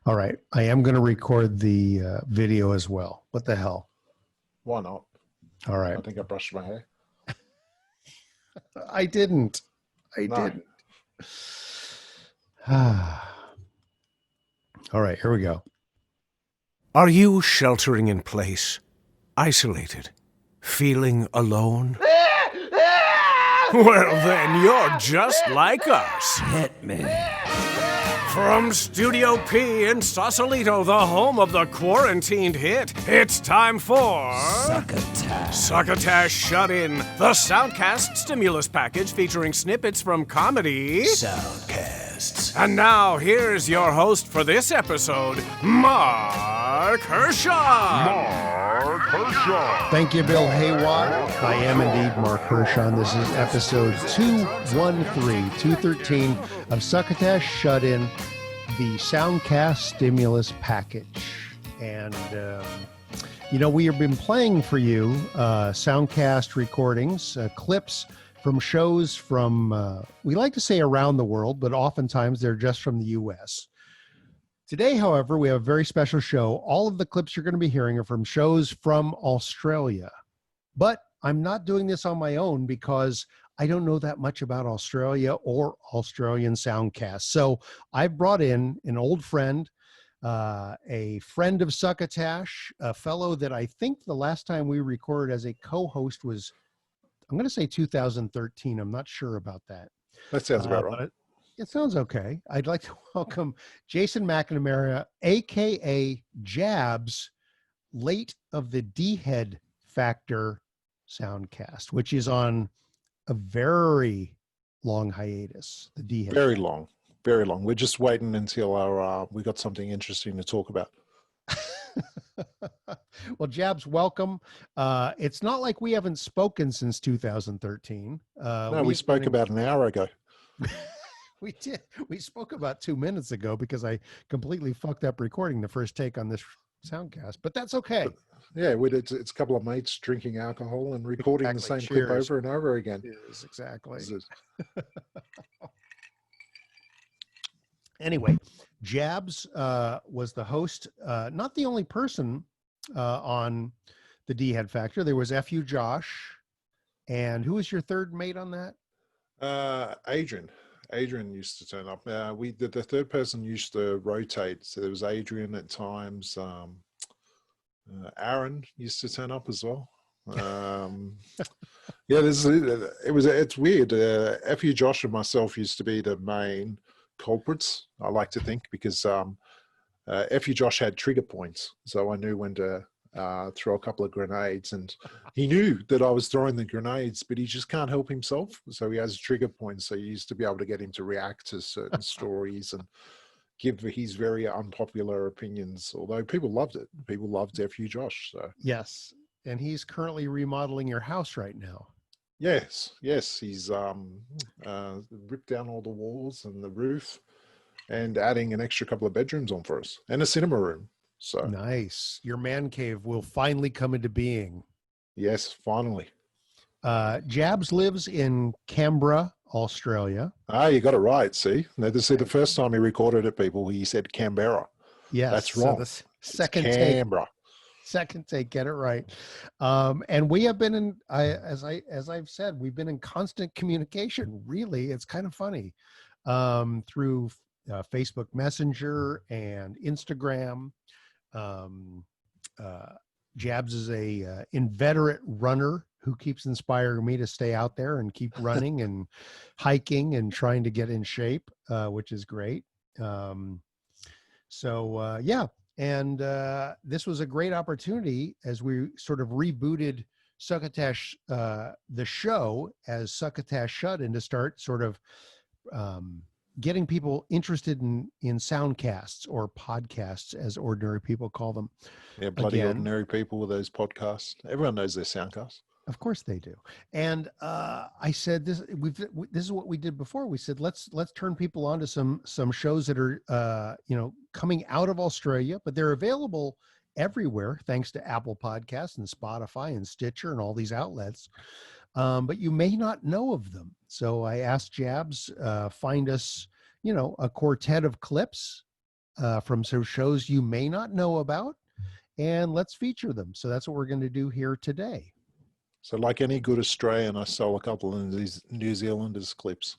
All right. I am going to record the video as well. What the hell? Why not? All right. I think I brushed my hair. I didn't. I No. didn't. All right. Here we go. Are you sheltering in place, isolated, feeling alone? Well, then you're just like us. Hit me. From Studio P in Sausalito, the home of the quarantined hit, it's time for... Succotash Shut-In, the Soundcast Stimulus Package featuring snippets from comedy... Soundcasts. And now, here's your host for this episode, Marc Hershon. Thank you, Bill Haywatt. I am indeed Marc Hershon. This is episode 213 of Succotash Shut-In, the Soundcast Stimulus Package. And, we have been playing for you Soundcast recordings, clips from shows from, we like to say around the world, but oftentimes they're just from the U.S. Today, however, we have a very special show. All of the clips you're going to be hearing are from shows from Australia. But I'm not doing this on my own because I don't know that much about Australia or Australian soundcasts. So I brought in an old friend, a friend of Succotash, a fellow that I think the last time we recorded as a co-host was, I'm going to say 2013. I'm not sure about that. That sounds about right. It sounds okay. I'd like to welcome Jason McNamara, a.k.a. Jabs, late of the Dhead Factor soundcast, which is on a very long hiatus. The Dhead. Very long. Very long. We're just waiting until we got something interesting to talk about. Well, Jabs, welcome. It's not like we haven't spoken since 2013. No, we spoke about an hour ago. We did. We spoke about 2 minutes ago because I completely fucked up recording the first take on this soundcast, but that's okay. Yeah, it's a couple of mates drinking alcohol and recording the same clip over and over again. Yes, exactly. Anyway, Jabs was the host, not the only person on the Dhead Factor. There was F.U. Josh. And who was your third mate on that? Adrian. Adrian used to turn up. The third person used to rotate. So there was Adrian at times. Aaron used to turn up as well. It's weird. F.U. Josh and myself used to be the main culprits, I like to think, because F.U. Josh had trigger points. So I knew when to throw a couple of grenades, and he knew that I was throwing the grenades, but he just can't help himself. So he has a trigger point. So you used to be able to get him to react to certain stories and give his very unpopular opinions, although people loved it. People loved F.U. Josh. So yes. And he's currently remodeling your house right now. Yes. He's ripped down all the walls and the roof and adding an extra couple of bedrooms on for us and a cinema room. So nice. Your man cave will finally come into being. Yes, finally. Jabs lives in Canberra, Australia. You got it right. See, the first time he recorded it, people, he said Canberra. Yes, that's wrong. So the second Canberra. Second take, get it right. And we have been in, as I've said, we've been in constant communication. Really, it's kind of funny through Facebook Messenger and Instagram. Jabs is a inveterate runner who keeps inspiring me to stay out there and keep running and hiking and trying to get in shape, which is great. Yeah. And this was a great opportunity as we sort of rebooted Succotash, the show, as Succotash Shut-In, to start sort of getting people interested in soundcasts or podcasts, as ordinary people call them. Yeah, bloody ordinary people with those podcasts. Everyone knows their soundcasts. Of course they do. And I said this is what we did before. We said let's turn people on to some shows that are coming out of Australia, but they're available everywhere thanks to Apple Podcasts and Spotify and Stitcher and all these outlets. But you may not know of them. So I asked Jabs, find us, a quartet of clips from some shows you may not know about, and let's feature them. So that's what we're going to do here today. So like any good Australian, I stole a couple of these New Zealanders clips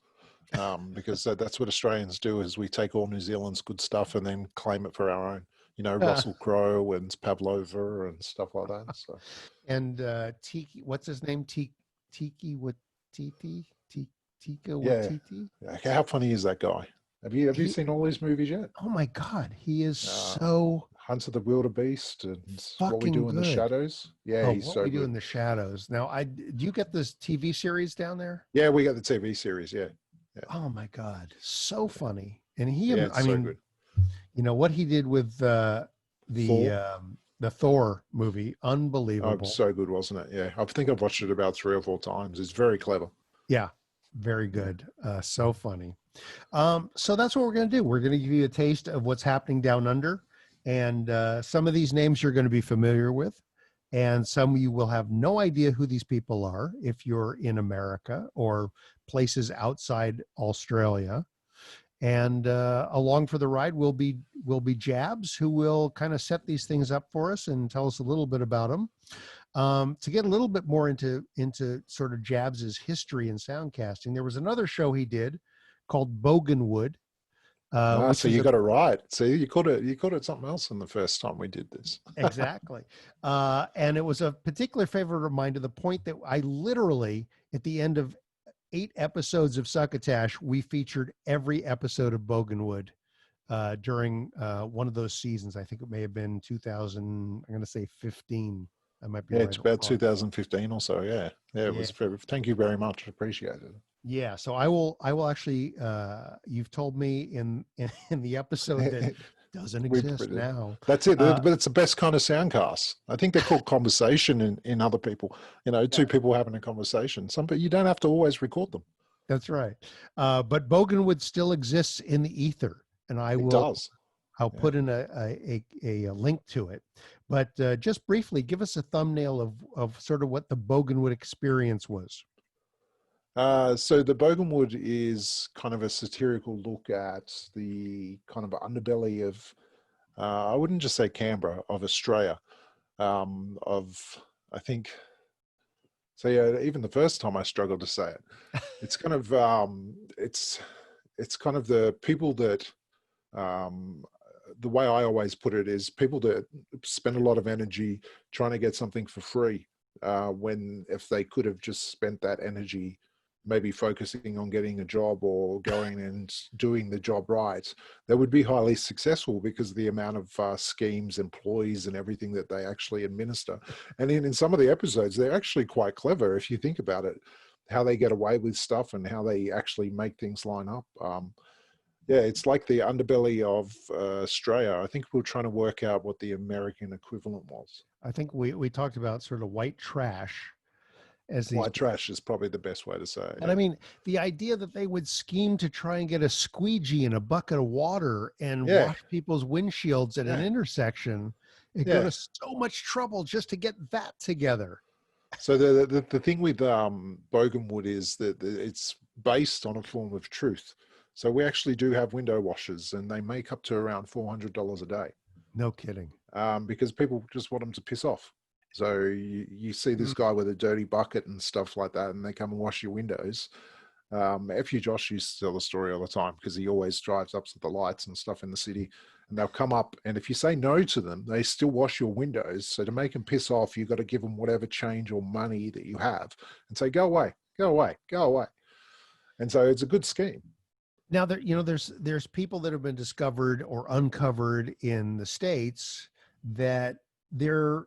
because that's what Australians do is we take all New Zealand's good stuff and then claim it for our own. You know, Russell Crowe and Pavlova and stuff like that. So. And Tiki, what's his name? Tiki Watiti? Tika Yeah. Watiti? How funny is that guy? Have you seen all these movies yet? Oh my God, he is so Hunts of the Wildebeest and What We fucking Do in the good. Shadows. Yeah, he's What so We Do good. in the Shadows. Now, do you get this TV series down there? Yeah, we got the TV series. Yeah. Oh my God, so funny. And I so mean, good. you know what he did with the Thor movie, unbelievable. Oh, so good, wasn't it? Yeah, I think I've watched it about 3 or 4 times. It's very clever. Yeah, very good. So funny. So that's what we're going to do. We're going to give you a taste of what's happening down under. And some of these names you're going to be familiar with. And some you will have no idea who these people are if you're in America or places outside Australia. And along for the ride will be Jabs, who will kind of set these things up for us and tell us a little bit about them. To get a little bit more into sort of Jabs's history in soundcasting, there was another show he did called Boganwood. So you got it right. See, you called it something else in the first time we did this. Exactly. And it was a particular favorite of mine, to the point that I literally, at the end of 8 episodes of Succotash, we featured every episode of Boganwood during one of those seasons. I think it may have been 2000, I'm going to say 15. I might be right. It's about 2015 or so. Yeah. It was. Thank you very much. Appreciate it. Yeah. So I will actually, you've told me in the episode that doesn't exist now. That's it. But it's the best kind of soundcast. I think they're called conversation in other people, two people having a conversation. But you don't have to always record them. That's right. But Boganwood still exists in the ether, and I'll put in a link to it. But just briefly, give us a thumbnail of sort of what the Boganwood experience was. So the Boganwood is kind of a satirical look at the kind of underbelly of, I wouldn't just say Canberra, of Australia. I think, so yeah, even the first time I struggled to say it. It's kind of, it's kind of the people that, the way I always put it is people that spend a lot of energy trying to get something for free, if they could have just spent that energy maybe focusing on getting a job or going and doing the job right, they would be highly successful because of the amount of schemes, employees, and everything that they actually administer. And in some of the episodes, they're actually quite clever if you think about it, how they get away with stuff and how they actually make things line up. It's like the underbelly of Australia. I think we're trying to work out what the American equivalent was. I think we talked about sort of white trash. White trash is probably the best way to say it. And I mean, the idea that they would scheme to try and get a squeegee and a bucket of water and wash people's windshields at an intersection, and go to so much trouble just to get that together. So the thing with Boganwood is that it's based on a form of truth. So we actually do have window washers, and they make up to around $400 a day. No kidding. Because people just want them to piss off. So you see this guy with a dirty bucket and stuff like that, and they come and wash your windows. Epi213 used to tell the story all the time because he always drives up to the lights and stuff in the city, and they'll come up, and if you say no to them, they still wash your windows. So to make them piss off, you've got to give them whatever change or money that you have and say, go away, go away, go away. And so it's a good scheme. Now there's people that have been discovered or uncovered in the States that they're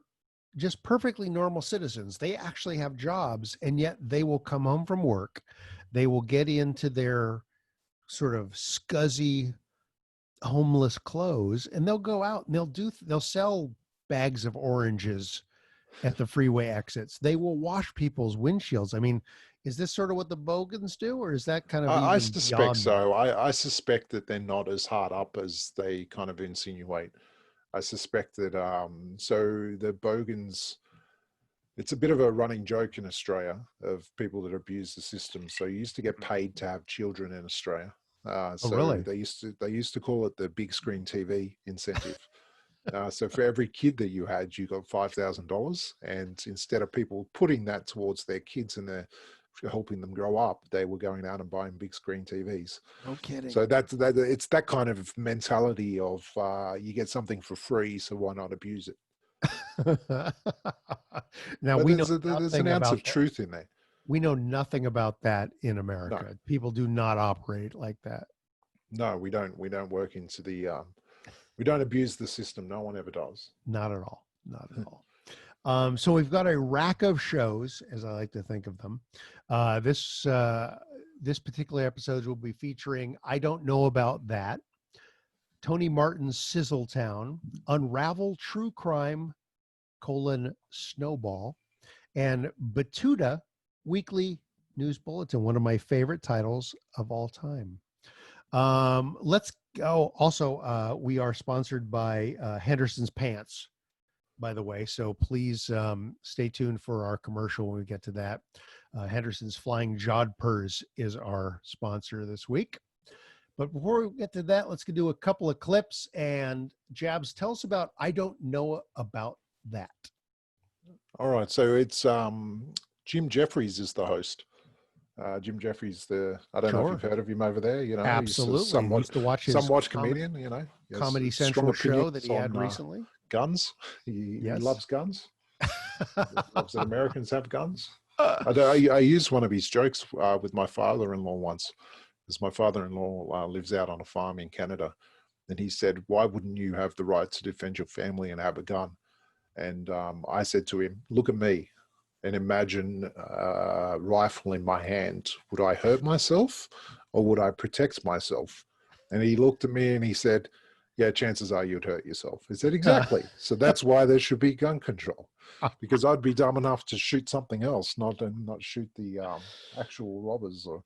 just perfectly normal citizens. They actually have jobs, and yet they will come home from work. They will get into their sort of scuzzy homeless clothes, and they'll go out and they'll sell bags of oranges at the freeway exits. They will wash people's windshields. I mean, is this sort of what the Bogans do, or is that kind of? I suspect so. I suspect that they're not as hard up as they kind of insinuate. I suspect that, so the Bogans, it's a bit of a running joke in Australia of people that abuse the system. So you used to get paid to have children in Australia. So really? they used to call it the big screen TV incentive. So for every kid that you had, you got $5,000, and instead of people putting that towards their kids and helping them grow up, they were going out and buying big screen TVs. No kidding. So it's that kind of mentality of you get something for free, so why not abuse it? Now But we know there's an ounce of truth in there. We know nothing about that in America. No. People do not operate like that. No, we don't work into the we don't abuse the system. No one ever does. Not at all. Not at all. So we've got a rack of shows, as I like to think of them. This particular episode will be featuring I Don't Know About That, Tony Martin's Sizzletown, Unravel True Crime, Snowball, and Batuta Weekly News Bulletin, one of my favorite titles of all time. Let's go. Also, we are sponsored by Henderson's Pants, by the way, so please stay tuned for our commercial when we get to that. Henderson's Flying Jodhpurs is our sponsor this week. But before we get to that, let's do a couple of clips. And Jabs, tell us about I Don't Know About That. All right, so it's Jim Jeffries is the host. Jim Jeffries, I don't know if you've heard of him over there. You know, absolutely. He's somewhat, used to watch his comedian. You know, Comedy Central show that he had recently. Guns. He loves guns. He loves that Americans have guns. I used one of his jokes with my father-in-law once, because my father-in-law lives out on a farm in Canada, and he said, "Why wouldn't you have the right to defend your family and have a gun?" And I said to him, "Look at me and imagine a rifle in my hand. Would I hurt myself or would I protect myself?" And he looked at me and he said, "Yeah, chances are you'd hurt yourself." I said, "Exactly. So that's why there should be gun control, because I'd be dumb enough to shoot something else, not shoot the actual robbers." Or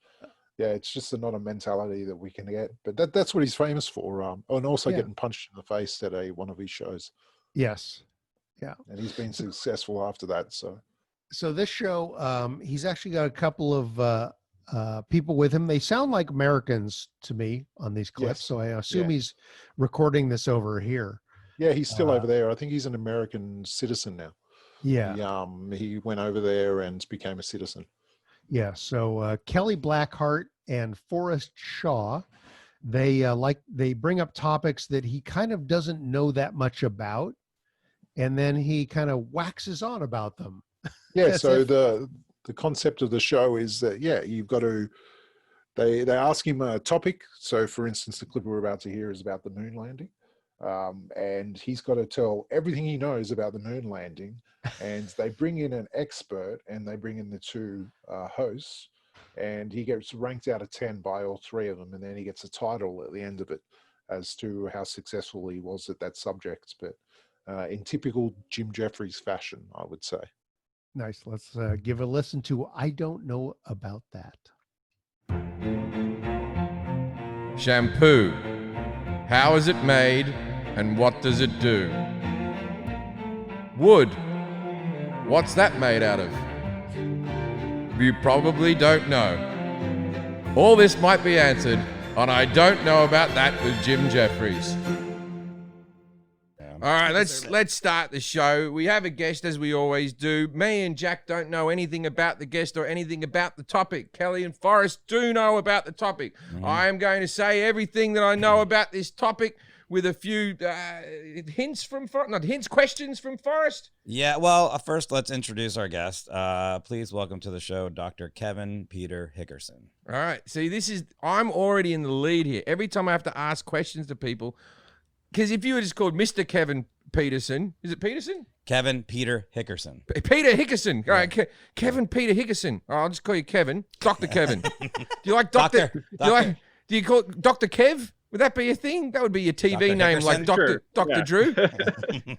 yeah, it's just not a mentality that we can get. But that's what he's famous for. And also getting punched in the face at one of his shows. Yes. Yeah. And he's been successful after that. So this show, he's actually got a couple of people with him. They sound like Americans to me on these clips. Yes. So I assume he's recording this over here. Yeah, he's still over there. I think he's an American citizen now. Yeah. He went over there and became a citizen. Yeah. So Kelly Blackheart and Forrest Shaw, they bring up topics that he kind of doesn't know that much about, and then he kind of waxes on about them. Yeah. So the concept of the show is that you've got to. They ask him a topic. So, for instance, the clip we're about to hear is about the moon landing, and he's got to tell everything he knows about the moon landing. And they bring in an expert, and they bring in the two hosts, and he gets ranked out of 10 by all three of them, and then he gets a title at the end of it as to how successful he was at that subject. But in typical Jim Jeffries fashion, I would say. Nice. Let's give a listen to I Don't Know About That. Shampoo. How is it made and what does it do? Wood. What's that made out of? You probably don't know. All this might be answered on I Don't Know About That with Jim Jeffries. All right, let's start the show. We have a guest, as we always do. Me and Jack don't know anything about the guest or anything about the topic. Kelly and Forrest do know about the topic. Mm-hmm. I am going to say everything that I know about this topic with a few questions from Forrest. Yeah, well, first let's introduce our guest. Please welcome to the show, Dr. Kevin Peter Hickerson. All right, see, I'm already in the lead here. Every time I have to ask questions to people, because if you were just called Mr. Kevin Peterson, is it Peterson? Kevin Peter Hickerson. Peter Hickerson. All right, Kevin Peter Hickerson. I'll just call you Kevin. Dr. Kevin. Do you like Doctor? Do you call it Dr. Kev? Would that be a thing? That would be your TV Dr. name, Hickerson? like Dr. Drew,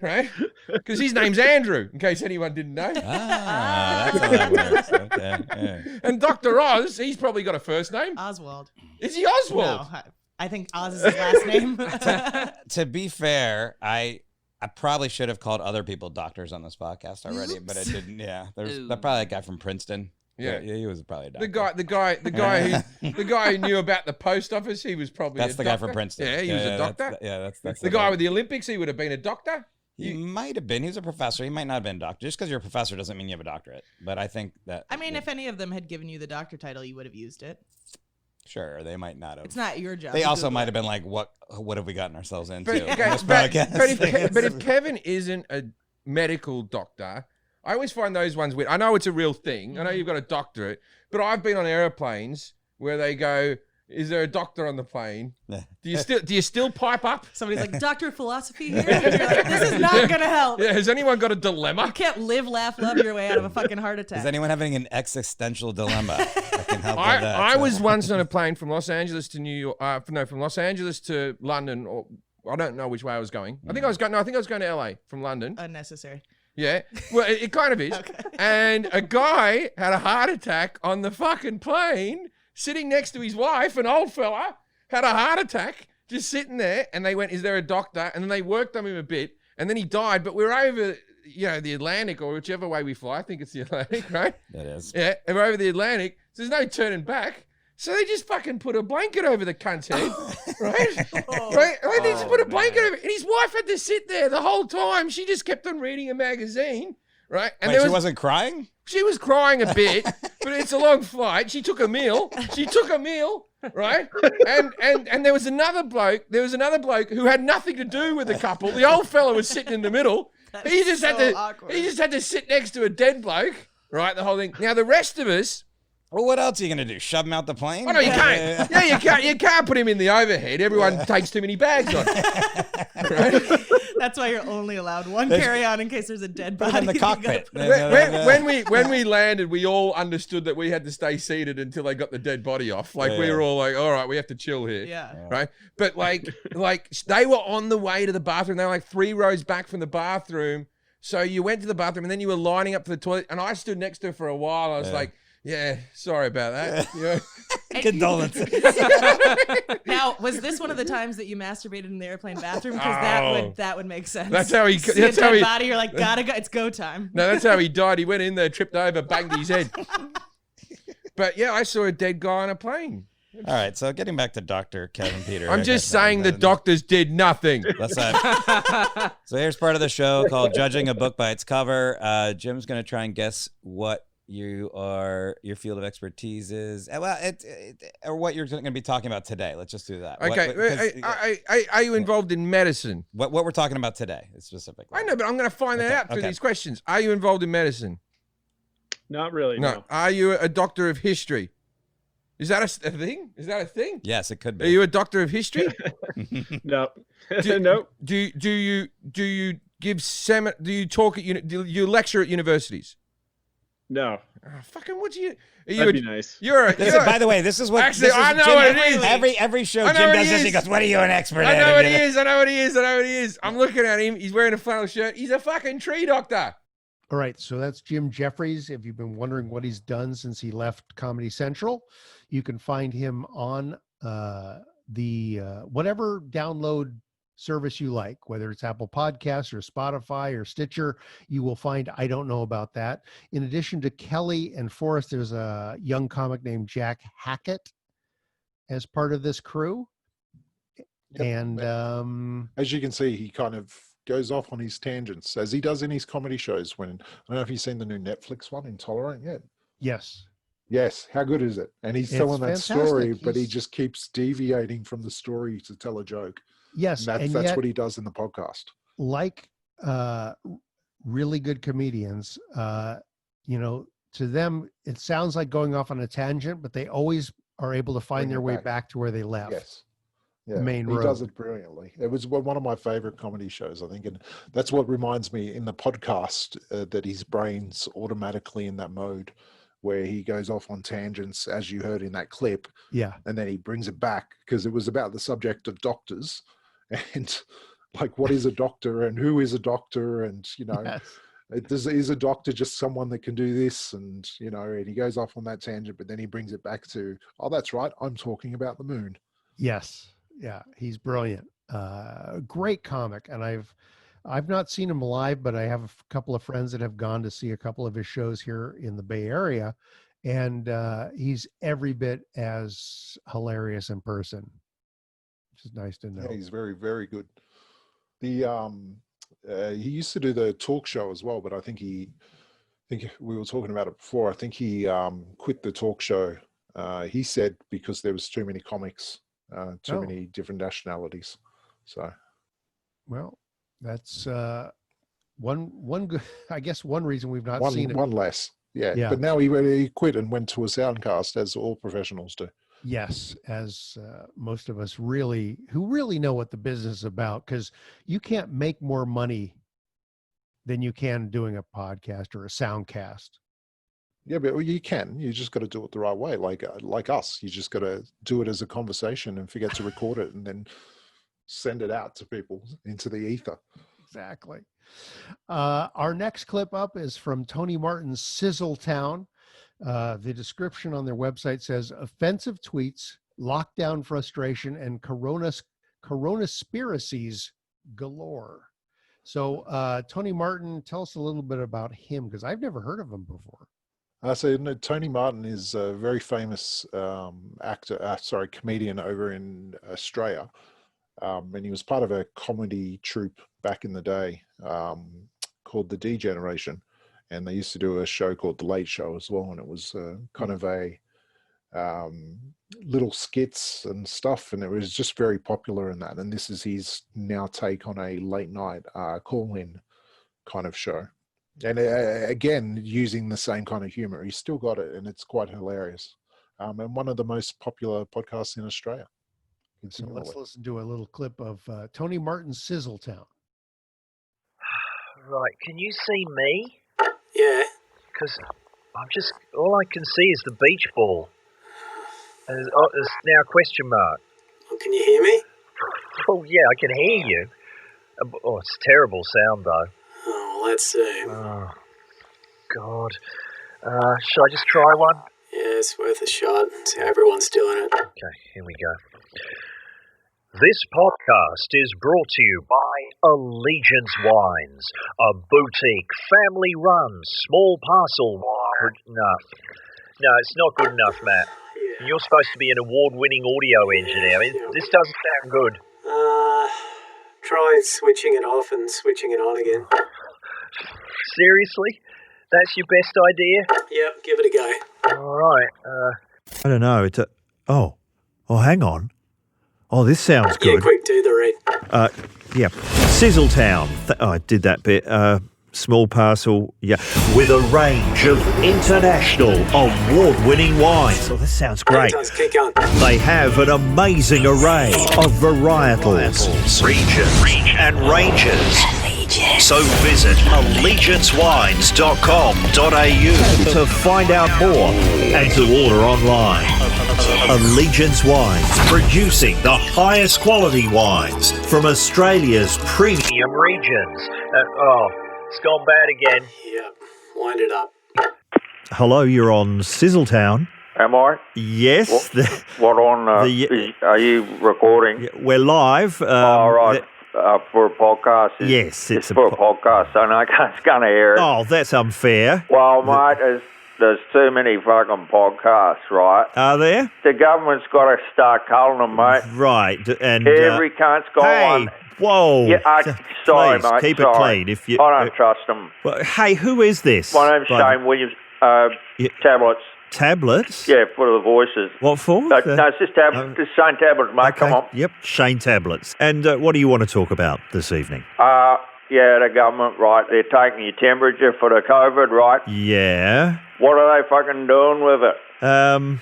right? Because his name's Andrew, in case anyone didn't know. That's how that works. Okay. Yeah. And Dr. Oz, he's probably got a first name. Oswald. Is he Oswald? No, I think Oz is his last name. To be fair, I probably should have called other people doctors on this podcast already, but I didn't. Yeah, there's probably a guy from Princeton. Yeah. he was probably a doctor. The guy who knew about the post office, he was probably That's a the doctor. guy from Princeton. Yeah, he was a doctor. That's The guy with the Olympics, he would have been a doctor. He might have been. He was a professor. He might not have been a doctor. Just because you're a professor doesn't mean you have a doctorate. But I think that. I mean, if any of them had given you the doctor title, you would have used it. Sure, they might not have. It's not your job. They to also Google might it. have been like, what have we gotten ourselves into? But, in okay, this but podcast? if Kevin isn't a medical doctor, I always find those ones weird. I know it's a real thing. I know you've got a doctorate, but I've been on airplanes where they go, "Is there a doctor on the plane? Do you still pipe up?" Somebody's like, Doctor of Philosophy here? And you're like, this is not going to help. Yeah, has anyone got a dilemma? You can't live, laugh, love your way out of a fucking heart attack. Is anyone having an existential dilemma that can help with that? I was once on a plane from Los Angeles to New York. From Los Angeles to London, or I don't know which way I was going. I think I was going to LA from London. Unnecessary. Yeah, well, it kind of is. Okay. And a guy had a heart attack on the fucking plane, sitting next to his wife, an old fella, had a heart attack, just sitting there, and they went, "Is there a doctor?" And then they worked on him a bit, and then he died, but we were over, the Atlantic, or whichever way we fly. I think it's the Atlantic, right? It is. Yeah, and we're over the Atlantic, so there's no turning back. So they just fucking put a blanket over the cunt's head, right? Right? They just put a blanket over, and his wife had to sit there the whole time. She just kept on reading a magazine, right? And Wait, she wasn't crying? She was crying a bit, but it's a long flight. She took a meal, right? And there was another bloke. Who had nothing to do with the couple. The old fella was sitting in the middle. He just had to sit next to a dead bloke, right? The whole thing. Now the rest of us. Well, what else are you gonna do? Shove him out the plane? Oh no, you can't. Yeah, you can't put him in the overhead. Everyone takes too many bags on. Right? That's why you're only allowed one carry-on in case there's a dead body. in the cockpit. When we landed, we all understood that we had to stay seated until they got the dead body off. Like we were all like, "All right, we have to chill here." Yeah. Right. But like they were on the way to the bathroom. They were like 3 rows back from the bathroom. So you went to the bathroom and then you were lining up for the toilet. And I stood next to her for a while. I was like, "Yeah, sorry about that." Condolences. Now, was this one of the times that you masturbated in the airplane bathroom? Because that would make sense. That's how he. See a dead body. You're like, gotta go. It's go time. No, that's how he died. He went in there, tripped over, banged his head. But yeah, I saw a dead guy on a plane. All right, so getting back to Dr. Kevin Peter. I'm just saying the doctors did nothing. So here's part of the show called Judging a Book by Its Cover. Jim's going to try and guess what your field of expertise is. Well, or what you're going to be talking about today. Let's just do that. Okay. Are you involved in medicine? What we're talking about today specifically? I know, but I'm going to find that out through these questions. Are you involved in medicine? Not really, no. Are you a doctor of history? Is that a thing? Is that a thing? Yes, it could be. Are you a doctor of history? No. No. Do you give do you talk at do you lecture at universities? No. Oh, fucking what do you? That'd be nice. By the way, this is what. Actually, I know what it is. Every show Jim does this. He goes, "What are you an expert at?" I know what he is. I'm looking at him. He's wearing a flannel shirt. He's a fucking tree doctor. All right, so that's Jim Jeffries. If you've been wondering what he's done since he left Comedy Central, you can find him on the whatever download service you like, whether it's Apple Podcasts or Spotify or Stitcher. You will find I Don't Know About That. In addition to Kelly and Forrest, there's a young comic named Jack Hackett as part of this crew. Yep. And as you can see, he kind of goes off on his tangents, as he does in his comedy shows. When I don't know if you've seen the new Netflix one, Intolerant, yet. Yes. How good is it? And he's telling that story, but he just keeps deviating from the story to tell a joke. Yes. And that's what he does in the podcast. Like really good comedians, to them, it sounds like going off on a tangent, but they always are able to find their way back to where they left. Yes. Yeah, the main road. He does it brilliantly. It was one of my favorite comedy shows, I think. And that's what reminds me in the podcast that his brain's automatically in that mode where he goes off on tangents, as you heard in that clip. Yeah. And then he brings it back because it was about the subject of doctors and like, what is a doctor and who is a doctor? And, is a doctor just someone that can do this? And, and he goes off on that tangent, but then he brings it back to, oh, that's right, I'm talking about the moon. Yes. Yeah, he's brilliant. Great comic. And I've not seen him live, but I have a couple of friends that have gone to see a couple of his shows here in the Bay Area. And he's every bit as hilarious in person, which is nice to know. Yeah, he's very, very good. He used to do the talk show as well, but I think we were talking about it before. I think he quit the talk show. He said because there was too many comics, too many different nationalities. So, well, that's one good. I guess one reason we've not seen it. One less. Yeah. But now he quit and went to a Soundcast, as all professionals do. Yes, as most of us who really know what the business is about, because you can't make more money than you can doing a podcast or a soundcast. Yeah, but you can. You just got to do it the right way, like us. You just got to do it as a conversation and forget to record it and then send it out to people into the ether. Exactly. Our next clip up is from Tony Martin's Sizzletown. The description on their website says offensive tweets, lockdown frustration, and coronaspiracies galore. So Tony Martin, tell us a little bit about him, because I've never heard of him before. Tony Martin is a very famous comedian over in Australia. And he was part of a comedy troupe back in the day called The D Generation. And they used to do a show called The Late Show as well. And it was kind of a little skits and stuff. And it was just very popular in that. And this is his now take on a late night call-in kind of show. And again, using the same kind of humor. He's still got it, and it's quite hilarious. And one of the most popular podcasts in Australia. So let's listen to a little clip of Tony Martin's Sizzletown. Right, can you see me? Yeah. Because all I can see is the beach ball. There's now a question mark. Oh, can you hear me? Oh, yeah, I can hear you. Oh, it's terrible sound, though. Oh, well, let's see. Oh, God. Should I just try one? Yeah, it's worth a shot. See how everyone's doing it. Okay, here we go. This podcast is brought to you by Allegiance Wines, a boutique, family-run, small parcel. No, it's not good enough, Matt. Yeah. You're supposed to be an award-winning audio engineer. This doesn't sound good. Try switching it off and switching it on again. Seriously? That's your best idea? Yep, give it a go. All right. I don't know. It's Oh, hang on. Oh, this sounds good. Yeah, quick, do the read. Yeah. Sizzletown. I did that bit. Small parcel. Yeah. With a range of international award-winning wines. Oh, this sounds great. It does. Keep going. They have an amazing array of varietals, regions, and ranges. So visit allegiancewines.com.au to find out more and to order online. Allegiance Wines, producing the highest quality wines from Australia's premium regions. It's gone bad again. Yep, wind it up. Hello, you're on Sizzletown. Am I? Yes. What on? Are you recording? We're live. All right. For a podcast. Yes, it's for a podcast, so no, it's going to air it. Oh, that's unfair. Well, mate, there's too many fucking podcasts, right? Are there? The government's got to start culling them, mate. Right, and every cunt's got one. Whoa! Yeah, sorry, please, mate. Keep it clean. If you, I don't trust them. Well, hey, who is this? My name's Shane Williams. Tablets. Tablets? Yeah, for the voices. What for? No, it's just tablets. Just Shane Tablets, mate. Okay. Come on. Yep, Shane Tablets. And what do you want to talk about this evening? Yeah, the government, right? They're taking your temperature for the COVID, right? Yeah. What are they fucking doing with it?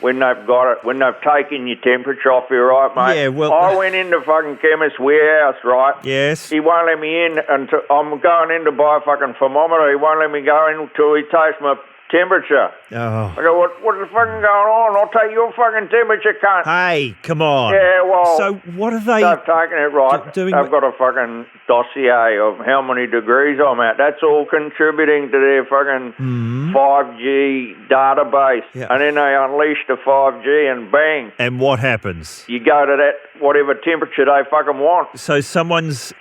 When they've got it, when they've taken your temperature off you, right, mate? Yeah, well... I went into fucking chemist's warehouse, right? Yes. He won't let me in until... I'm going in to buy a fucking thermometer. He won't let me go in until he takes my temperature. Oh. I go, what is fucking going on? I'll take your fucking temperature, cunt. Hey, come on. Yeah, well... So what are they... They've taken it, right? They've got a fucking dossier of how many degrees I'm at. That's all contributing to their fucking 5G database. Yeah. And then they unleash the 5G and bang. And what happens? You go to that whatever temperature they fucking want. So someone's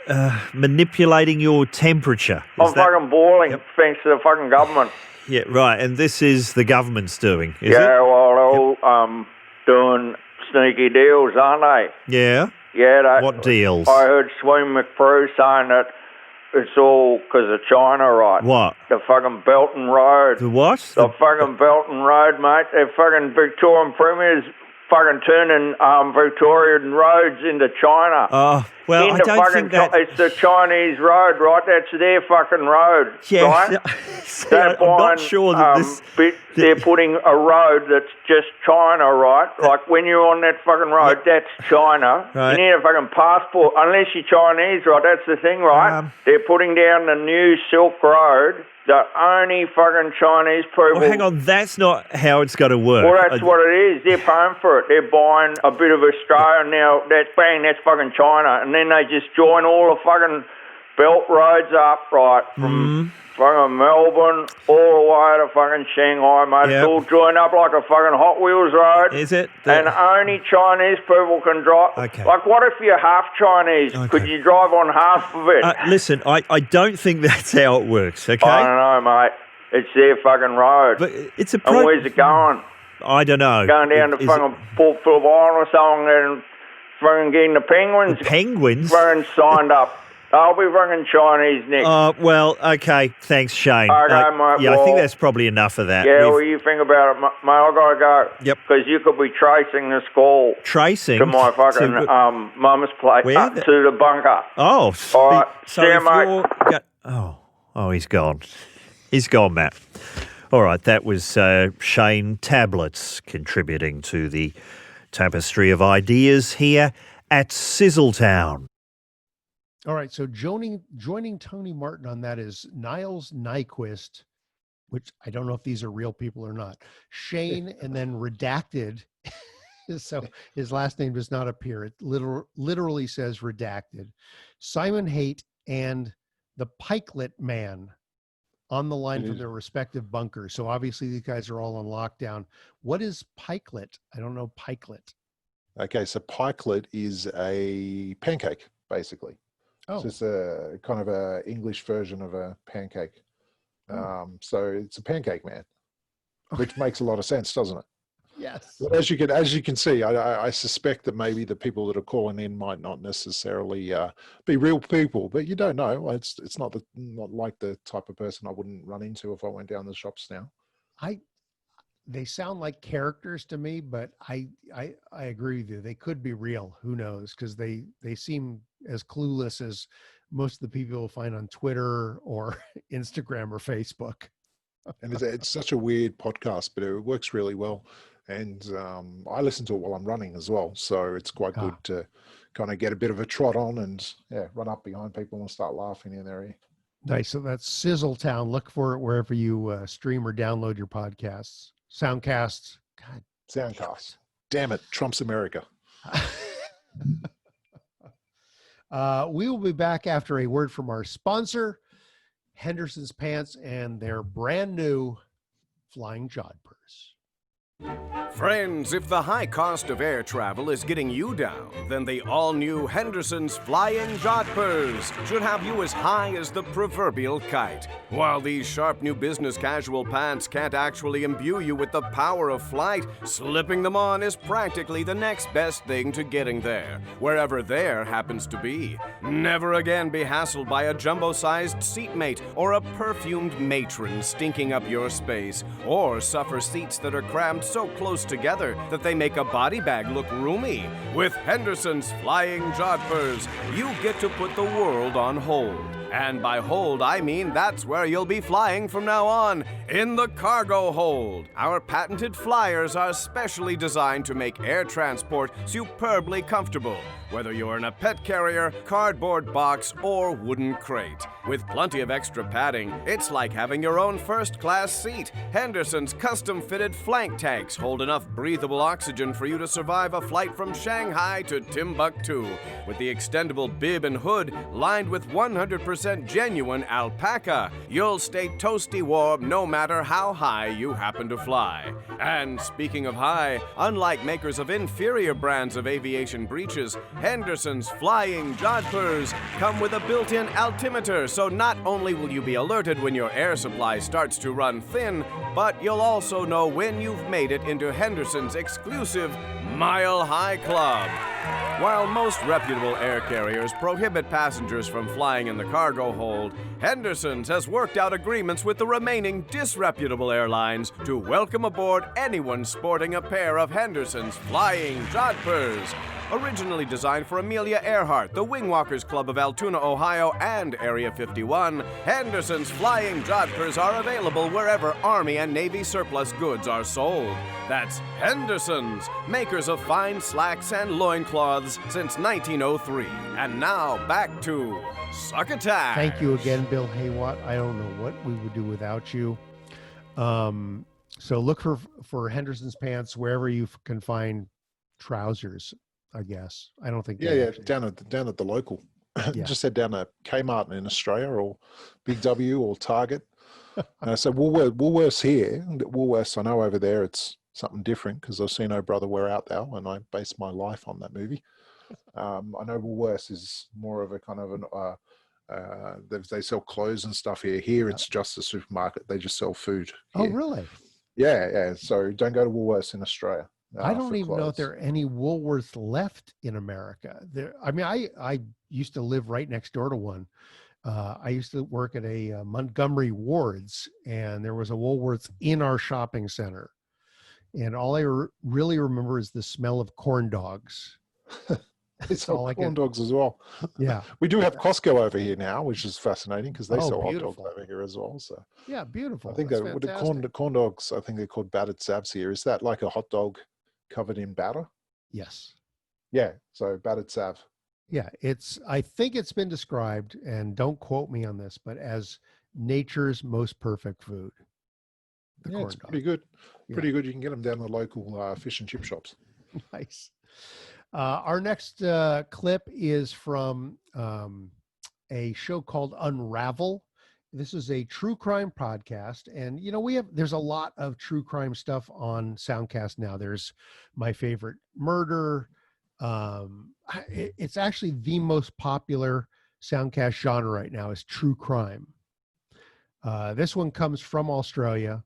manipulating your temperature. I'm fucking boiling thanks to the fucking government. Yeah, right. And this is the government's doing, is yeah, it? well, they're all doing sneaky deals, aren't they? Yeah. Yeah. What deals? I heard Swing McPrew saying that it's all because of China, right? What? The fucking Belton Road. The what? The fucking Belton Road, mate. They're fucking Victorian premiers fucking turning Victorian roads into China. Oh, well, I don't think that... It's the Chinese road, right? That's their fucking road, yeah, right? See, I'm not sure that they're putting a road that's just China, right? Like when you're on that fucking road, that's China. Right. You need a fucking passport, unless you're Chinese, right? That's the thing, right? They're putting down the new Silk Road. The only fucking Chinese people... Well, hang on, that's not how it's going to work. Well, that's what it is. They're paying for it. They're buying a bit of Australia now. That's fucking China. And then they just join all the fucking belt roads up, right, from fucking Melbourne all the way to fucking Shanghai, mate. Yep. It's all joined up like a fucking Hot Wheels road. Is it? And only Chinese people can drive. Okay. Like, what if you're half Chinese? Okay. Could you drive on half of it? Listen, I don't think that's how it works, okay? I don't know, mate. It's their fucking road. But it's a... And where's it going? I don't know. Going down to fucking Port Phillip Island or something and fucking getting the penguins. The penguins? Fucking signed up. I'll be fucking Chinese next. Well, okay. Thanks, Shane. Okay, mate. Yeah, I think that's probably enough of that. Yeah, well, you think about it, mate. I gotta go. Yep. Because you could be tracing this call. Tracing? To my fucking mum's place. Where? To the bunker. Oh. All right. So See you, if mate. Oh, he's gone. He's gone, Matt. All right, that was Shane Tablets contributing to the tapestry of ideas here at Sizzletown. All right, so joining Tony Martin on that is Niles Nyquist, which I don't know if these are real people or not. Shane and then redacted. So his last name does not appear. It literally says redacted. Simon Haight and the Pikelet Man on the line from their respective bunkers. So obviously these guys are all on lockdown. What is pikelet? I don't know pikelet. Okay, so pikelet is a pancake, basically. Oh. So it's a kind of a English version of a pancake. So it's a pancake man, which makes a lot of sense, doesn't it? Yes. But as you can see, I suspect that maybe the people that are calling in might not necessarily be real people, but you don't know. It's not like the type of person I wouldn't run into if I went down the shops now. They sound like characters to me, but I agree with you. They could be real. Who knows? Because they seem as clueless as most of the people you'll find on Twitter or Instagram or Facebook. And it's such a weird podcast, but it works really well. And I listen to it while I'm running as well. So it's quite good to kind of get a bit of a trot on and run up behind people and start laughing in their ear. Nice. So that's Sizzletown. Look for it wherever you stream or download your podcasts. Soundcast. God. Soundcast. Damn it. Trump's America. We will be back after a word from our sponsor, Henderson's Pants, and their brand new flying jodhpurs. Friends, if the high cost of air travel is getting you down, then the all-new Henderson's Flying Jodhpurs should have you as high as the proverbial kite. While these sharp new business casual pants can't actually imbue you with the power of flight, slipping them on is practically the next best thing to getting there, wherever there happens to be. Never again be hassled by a jumbo-sized seatmate or a perfumed matron stinking up your space, or suffer seats that are crammed so close together that they make a body bag look roomy. With Henderson's Flying Jodhpurs, you get to put the world on hold. And by hold, I mean that's where you'll be flying from now on, in the cargo hold. Our patented flyers are specially designed to make air transport superbly comfortable, whether you're in a pet carrier, cardboard box, or wooden crate. With plenty of extra padding, it's like having your own first-class seat. Henderson's custom-fitted flank tanks hold enough breathable oxygen for you to survive a flight from Shanghai to Timbuktu. With the extendable bib and hood lined with 100% 100% genuine alpaca. You'll stay toasty warm no matter how high you happen to fly. And speaking of high, unlike makers of inferior brands of aviation breeches, Henderson's flying jodhpurs come with a built-in altimeter, so not only will you be alerted when your air supply starts to run thin, but you'll also know when you've made it into Henderson's exclusive Mile High Club. While most reputable air carriers prohibit passengers from flying in the cargo hold, Henderson's has worked out agreements with the remaining disreputable airlines to welcome aboard anyone sporting a pair of Henderson's flying jodhpurs. Originally designed for Amelia Earhart, the Wingwalkers Club of Altoona, Ohio, and Area 51, Henderson's flying jodhpurs are available wherever Army and Navy surplus goods are sold. That's Henderson's, makers of fine slacks and loincloths since 1903. And now, back to Succotash. Thank you again, Bill Haywatt. I don't know what we would do without you. So look for Henderson's pants wherever you can find trousers, I guess. I don't think. Down at the local. Yeah. Just head down to Kmart in Australia or Big W or Target. So Woolworths here. Woolworths, I know over there it's something different because I've seen Oh Brother Where Art Thou, and I based my life on that movie. I know Woolworths is more of a kind of an they sell clothes and stuff here. Here it's just a supermarket. They just sell food. Oh, here. really? Yeah. So don't go to Woolworths in Australia. I don't even know if there are any Woolworths left in America. I used to live right next door to one. I used to work at a Montgomery Ward's, and there was a Woolworths in our shopping center. And all I really remember is the smell of corn dogs. They sell corn dogs as well. Yeah. We do have Costco over here now, which is fascinating because they sell beautiful. hot dogs over here as well. So yeah, beautiful. I think the corn dogs, I think they're called battered savs here. Is that like a hot dog covered in batter? Yes. Yeah. So battered sav. Yeah. I think it's been described, and don't quote me on this, but as nature's most perfect food. It's pretty good. Pretty good. You can get them down the local fish and chip shops. Nice. Our next clip is from a show called Unravel. This is a true crime podcast, and there's a lot of true crime stuff on Soundcast now. There's My Favorite Murder. It's actually the most popular Soundcast genre right now is true crime. This one comes from Australia.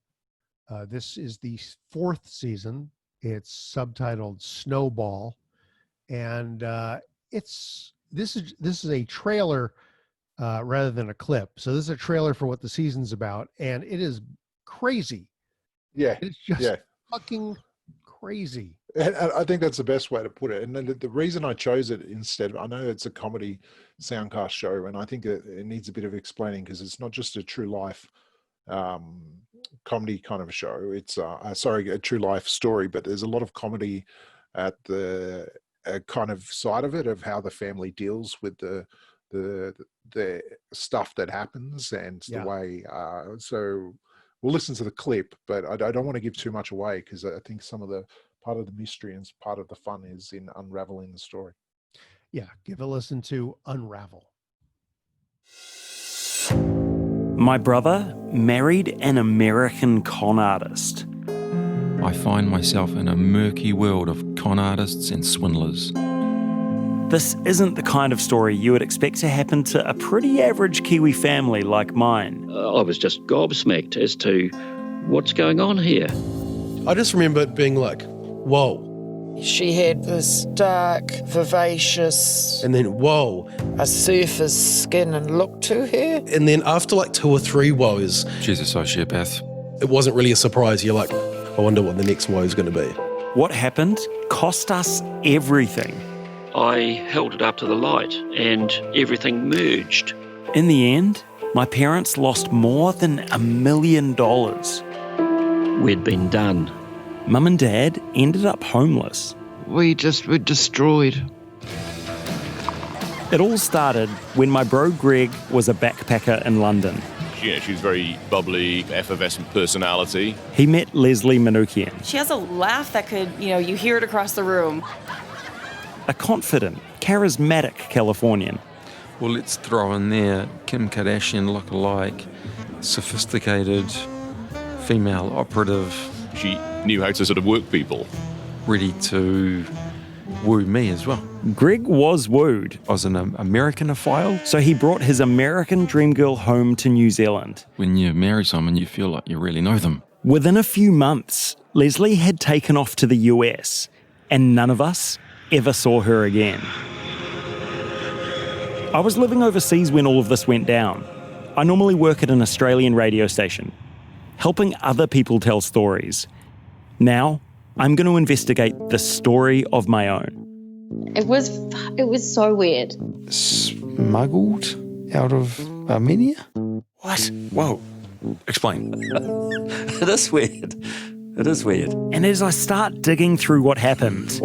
This is the 4th season. It's subtitled Snowball, and this is a trailer rather than a clip. So this is a trailer for what the season's about, and it is crazy. Yeah, it's just fucking crazy. And I think that's the best way to put it. And the reason I chose it instead, I know it's a comedy Soundcast show, and I think it needs a bit of explaining because it's not just a true life comedy kind of show. It's a true life story, but there's a lot of comedy at the kind of side of it, of how the family deals with the stuff that happens and the way. So we'll listen to the clip, but I don't want to give too much away because I think some of the part of the mystery and part of the fun is in unraveling the story. Yeah, give a listen to Unravel. My brother married an American con artist. I find myself in a murky world of con artists and swindlers. This isn't the kind of story you would expect to happen to a pretty average Kiwi family like mine. I was just gobsmacked as to what's going on here. I just remember it being like, whoa. She had this dark, vivacious... And then, whoa. A surfer's skin and look to her. And then after like 2 or 3 woes... She's a sociopath. It wasn't really a surprise. You're like, I wonder what the next woe is going to be. What happened cost us everything. I held it up to the light and everything merged. In the end, my parents lost more than $1 million. We'd been done. Mum and Dad ended up homeless. We just were destroyed. It all started when my bro Greg was a backpacker in London. She's very bubbly, effervescent personality. He met Leslie Manoukian. She has a laugh that could, you hear it across the room. A confident, charismatic Californian. Well, let's throw in there Kim Kardashian look-alike, sophisticated female operative. She knew how to sort of work people. Ready to woo me as well. Greg was wooed. I was an Americanophile. So he brought his American dream girl home to New Zealand. When you marry someone, you feel like you really know them. Within a few months, Leslie had taken off to the US, and none of us ever saw her again. I was living overseas when all of this went down. I normally work at an Australian radio station, helping other people tell stories. Now, I'm going to investigate the story of my own. It was so weird. Smuggled out of Armenia? What? Whoa. Explain. It is weird. It is weird. And as I start digging through what happened,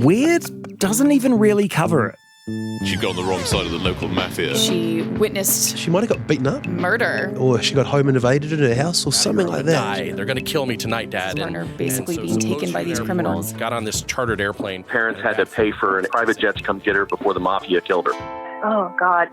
weird doesn't even really cover it. She got on the wrong side of the local mafia. She witnessed She might have got beaten up. murder. Or she got home invaded in her house or something like that. Die. They're going to kill me tonight, Dad. Learner basically being taken by these criminals. Got on this chartered airplane. Parents had to pay for a private jet to come get her before the mafia killed her. Oh, God.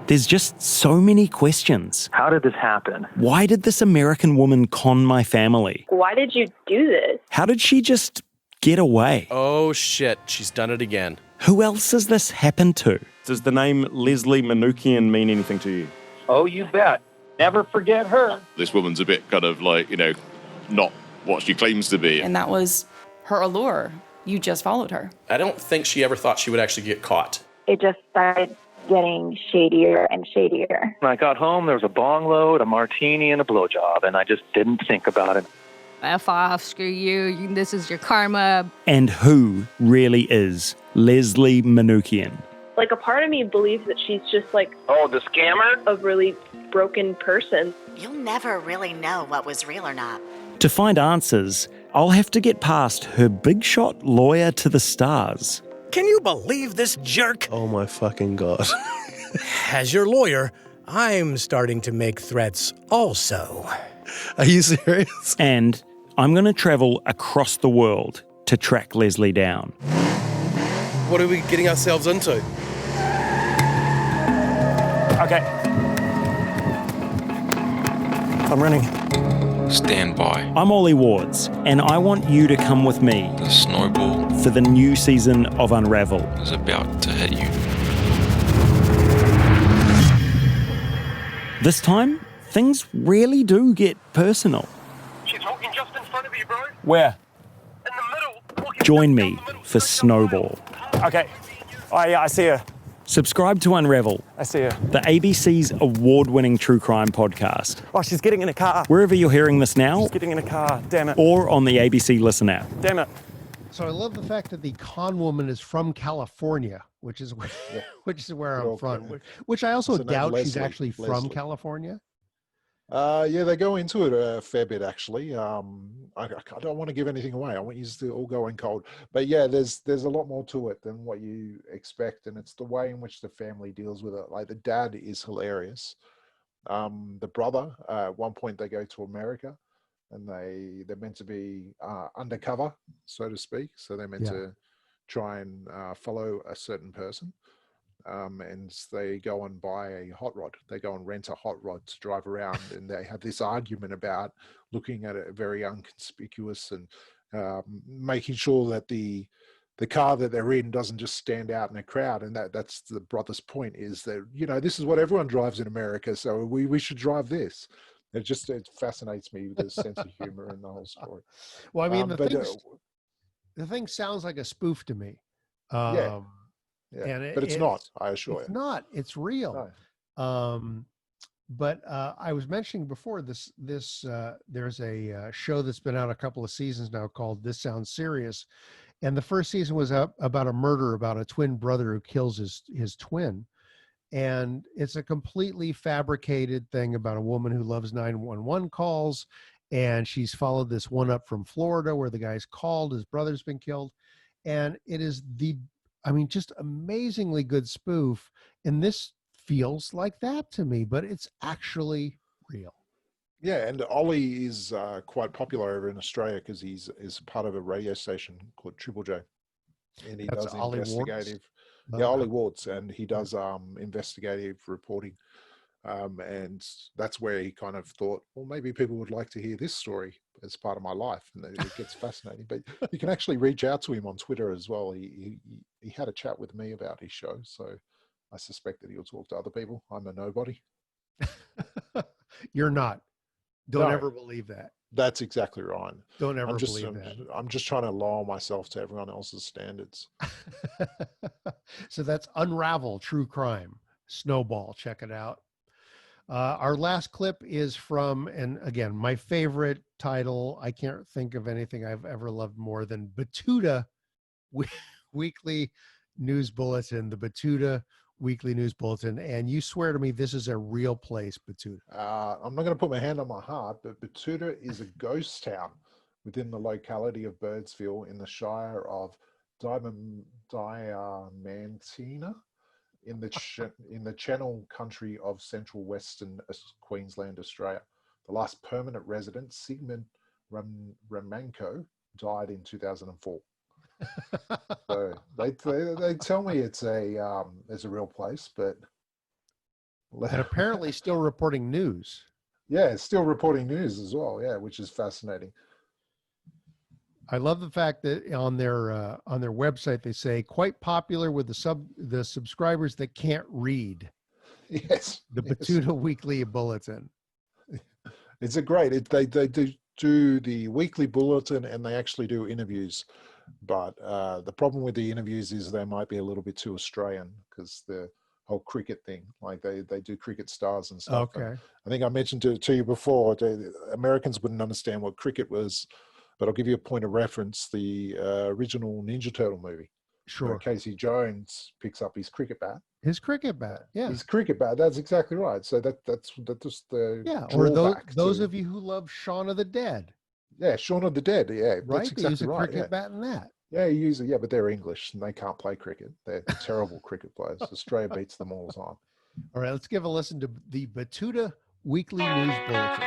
There's just so many questions. How did this happen? Why did this American woman con my family? Why did you do this? How did she just get away? Oh, shit. She's done it again. Who else has this happened to? Does the name Leslie Manookian mean anything to you? Oh, you bet. Never forget her. This woman's a bit kind of like, not what she claims to be. And that was her allure. You just followed her. I don't think she ever thought she would actually get caught. It just started getting shadier and shadier. When I got home, there was a bong load, a martini, and a blowjob, and I just didn't think about it. F off, screw you, this is your karma. And who really is Leslie Manookian? Like, a part of me believes that she's just like, oh, the scammer? A really broken person. You'll never really know what was real or not. To find answers, I'll have to get past her big shot lawyer to the stars. Can you believe this jerk? Oh my fucking God. As your lawyer, I'm starting to make threats also. Are you serious? And I'm going to travel across the world to track Leslie down. What are we getting ourselves into? Okay. I'm running. Stand by. I'm Ollie Wards, and I want you to come with me. The snowball for the new season of Unravel is about to hit you. This time, things really do get personal. She's walking just in front of you, bro. Where? In the middle. Join me for Snowball. Okay. Oh, yeah, I see her. Subscribe to Unravel. I see her. The ABC's award-winning true crime podcast. Oh, she's getting in a car. Wherever you're hearing this now. She's getting in a car. Damn it. Or on the ABC Listen app. Damn it. So I love the fact that the con woman is from California, which is where I'm from. Which I also doubt she's actually from California. Yeah, they go into it a fair bit, actually. I don't want to give anything away. I want you to all go in cold. But yeah, there's a lot more to it than what you expect, and it's the way in which the family deals with it. Like, the dad is hilarious. The brother, at one point they go to America, and they're meant to be undercover, so to speak. So they're meant to try and follow a certain person. And they go and buy a hot rod. They go and rent a hot rod to drive around, and they have this argument about looking at it very inconspicuous and making sure that the car that they're in doesn't just stand out in a crowd. And that's the brother's point, is that, this is what everyone drives in America, so we should drive this. It fascinates me, the sense of humor and the whole story. Well, I mean, the thing sounds like a spoof to me. Yeah. Yeah, but it's not, I assure you. It's not. It's real. No. But I was mentioning before this there's a show that's been out a couple of seasons now called This Sounds Serious. And the first season was about a murder, about a twin brother who kills his twin. And it's a completely fabricated thing about a woman who loves 911 calls. And she's followed this one up from Florida where the guy's called, his brother's been killed. And it is just amazingly good spoof. And this feels like that to me, but it's actually real. Yeah, and Ollie is quite popular over in Australia because he's part of a radio station called Triple J. And he does investigative. Yeah, Ollie Wards, and he does investigative reporting. And that's where he kind of thought, well, maybe people would like to hear this story as part of my life, and it gets fascinating. But you can actually reach out to him on Twitter as well. He had a chat with me about his show, so I suspect that he'll talk to other people. I'm a nobody. You're not. Don't No. ever believe that. That's exactly right. Don't ever believe that. I'm just trying to lower myself to everyone else's standards. So that's Unravel True Crime. Snowball. Check it out. Our last clip is from, and again, my favorite title. I can't think of anything I've ever loved more than Batuta Weekly News Bulletin. The Batuta Weekly News Bulletin. And you swear to me this is a real place, Batuta. I'm not going to put my hand on my heart, but Batuta is a ghost town within the locality of Birdsville in the Shire of Diamantina in the Channel Country of Central Western Queensland, Australia. The last permanent resident, Sigmund Ramanko, died in 2004. So they tell me it's a real place, but And apparently still reporting news. Yeah, it's still reporting news as well. Yeah, which is fascinating. I love the fact that on their website they say quite popular with the subscribers that can't read. Yes, the Batuta Weekly Bulletin. It's a great. They do the weekly bulletin, and they actually do interviews. But the problem with the interviews is they might be a little bit too Australian, because the whole cricket thing, like they do cricket stars and stuff. Okay. And I think I mentioned to you before, the Americans wouldn't understand what cricket was, but I'll give you a point of reference. The original Ninja Turtle movie. Sure. Where Casey Jones picks up his cricket bat. His cricket bat, yeah. His cricket bat. That's exactly right. So that's just the Or drawback those to- of you who love Shaun of the Dead. Yeah, Shaun of the Dead. Yeah, Right? that's They use exactly a right. cricket Yeah. bat in that. Yeah, you use it. Yeah, but they're English and they can't play cricket. They're terrible cricket players. Australia beats them all the time. All right, let's give a listen to the Batuta Weekly News Bulletin.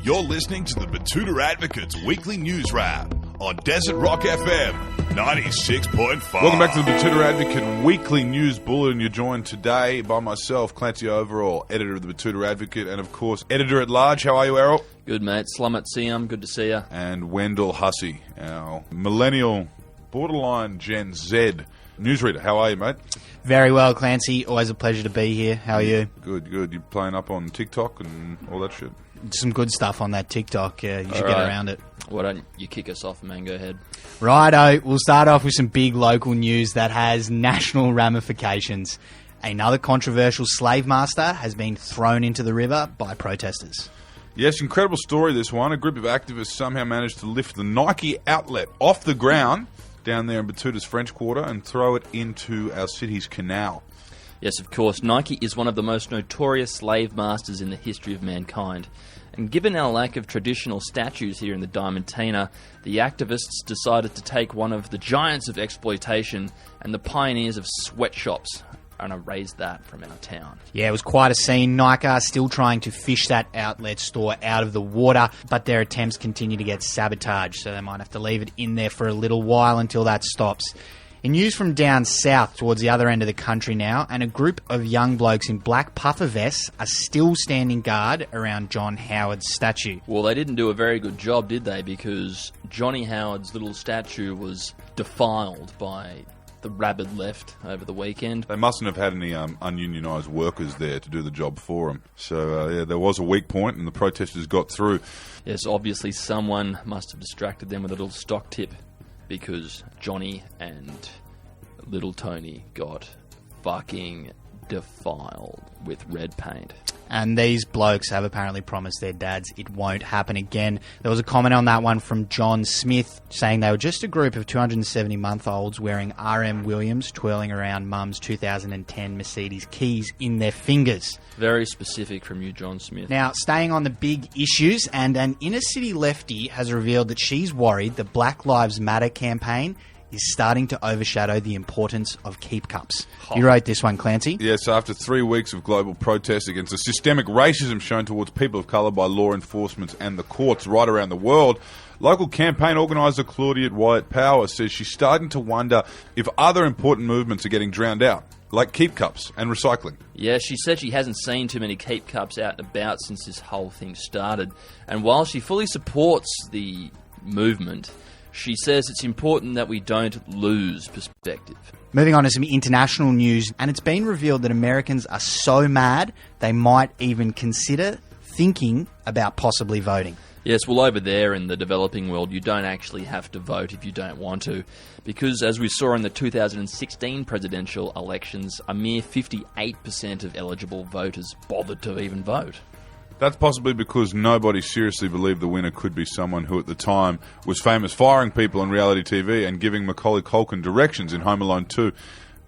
You're listening to the Batuta Advocates Weekly News Wrap on Desert Rock FM 96.5. Welcome back to the Batuta Advocate Weekly News Bulletin. You're joined today by myself, Clancy Overall, editor of the Batuta Advocate, and of course, editor at large. How are you, Errol? Good, mate. Slummet Siam, good to see you. And Wendell Hussey, our millennial, borderline Gen Z newsreader. How are you, mate? Very well, Clancy. Always a pleasure to be here. How are you? Good, good. You playing up on TikTok and all that shit? Some good stuff on that TikTok. You should get around it. Why don't you kick us off, man? Go ahead. Righto. We'll start off with some big local news that has national ramifications. Another controversial slave master has been thrown into the river by protesters. Yes, incredible story, this one. A group of activists somehow managed to lift the Nike outlet off the ground down there in Batuta's French Quarter and throw it into our city's canal. Yes, of course. Nike is one of the most notorious slave masters in the history of mankind. And given our lack of traditional statues here in the Diamantina, the activists decided to take one of the giants of exploitation and the pioneers of sweatshops and erase that from our town. Yeah, it was quite a scene. Nike are still trying to fish that outlet store out of the water, but their attempts continue to get sabotaged, so they might have to leave it in there for a little while until that stops. In news from down south towards the other end of the country now, and a group of young blokes in black puffer vests are still standing guard around John Howard's statue. Well, they didn't do a very good job, did they? Because Johnny Howard's little statue was defiled by the rabid left over the weekend. They mustn't have had any ununionised workers there to do the job for them. So, yeah, there was a weak point and the protesters got through. Yes, obviously someone must have distracted them with a little stock tip, because Johnny and little Tony got fucking defiled with red paint. And these blokes have apparently promised their dads it won't happen again. There was a comment on that one from John Smith saying they were just a group of 270-month-olds wearing R.M. Williams twirling around mum's 2010 Mercedes keys in their fingers. Very specific from you, John Smith. Now, staying on the big issues, and an inner-city lefty has revealed that she's worried the Black Lives Matter campaign is starting to overshadow the importance of keep cups. You wrote this one, Clancy. Yes, after 3 weeks of global protests against the systemic racism shown towards people of colour by law enforcement and the courts right around the world, Local campaign organiser Claudia Wyatt-Power says she's starting to wonder if other important movements are getting drowned out, like keep cups and recycling. Yeah, she said she hasn't seen too many keep cups out and about since this whole thing started. And while she fully supports the movement, she says it's important that we don't lose perspective. Moving on to some international news, and it's been revealed that Americans are so mad they might even consider thinking about possibly voting. Yes, well, over there in the developing world, you don't actually have to vote if you don't want to, because as we saw in the 2016 presidential elections, a mere 58% of eligible voters bothered to even vote. That's possibly because nobody seriously believed the winner could be someone who at the time was famous firing people on reality TV and giving Macaulay Culkin directions in Home Alone 2.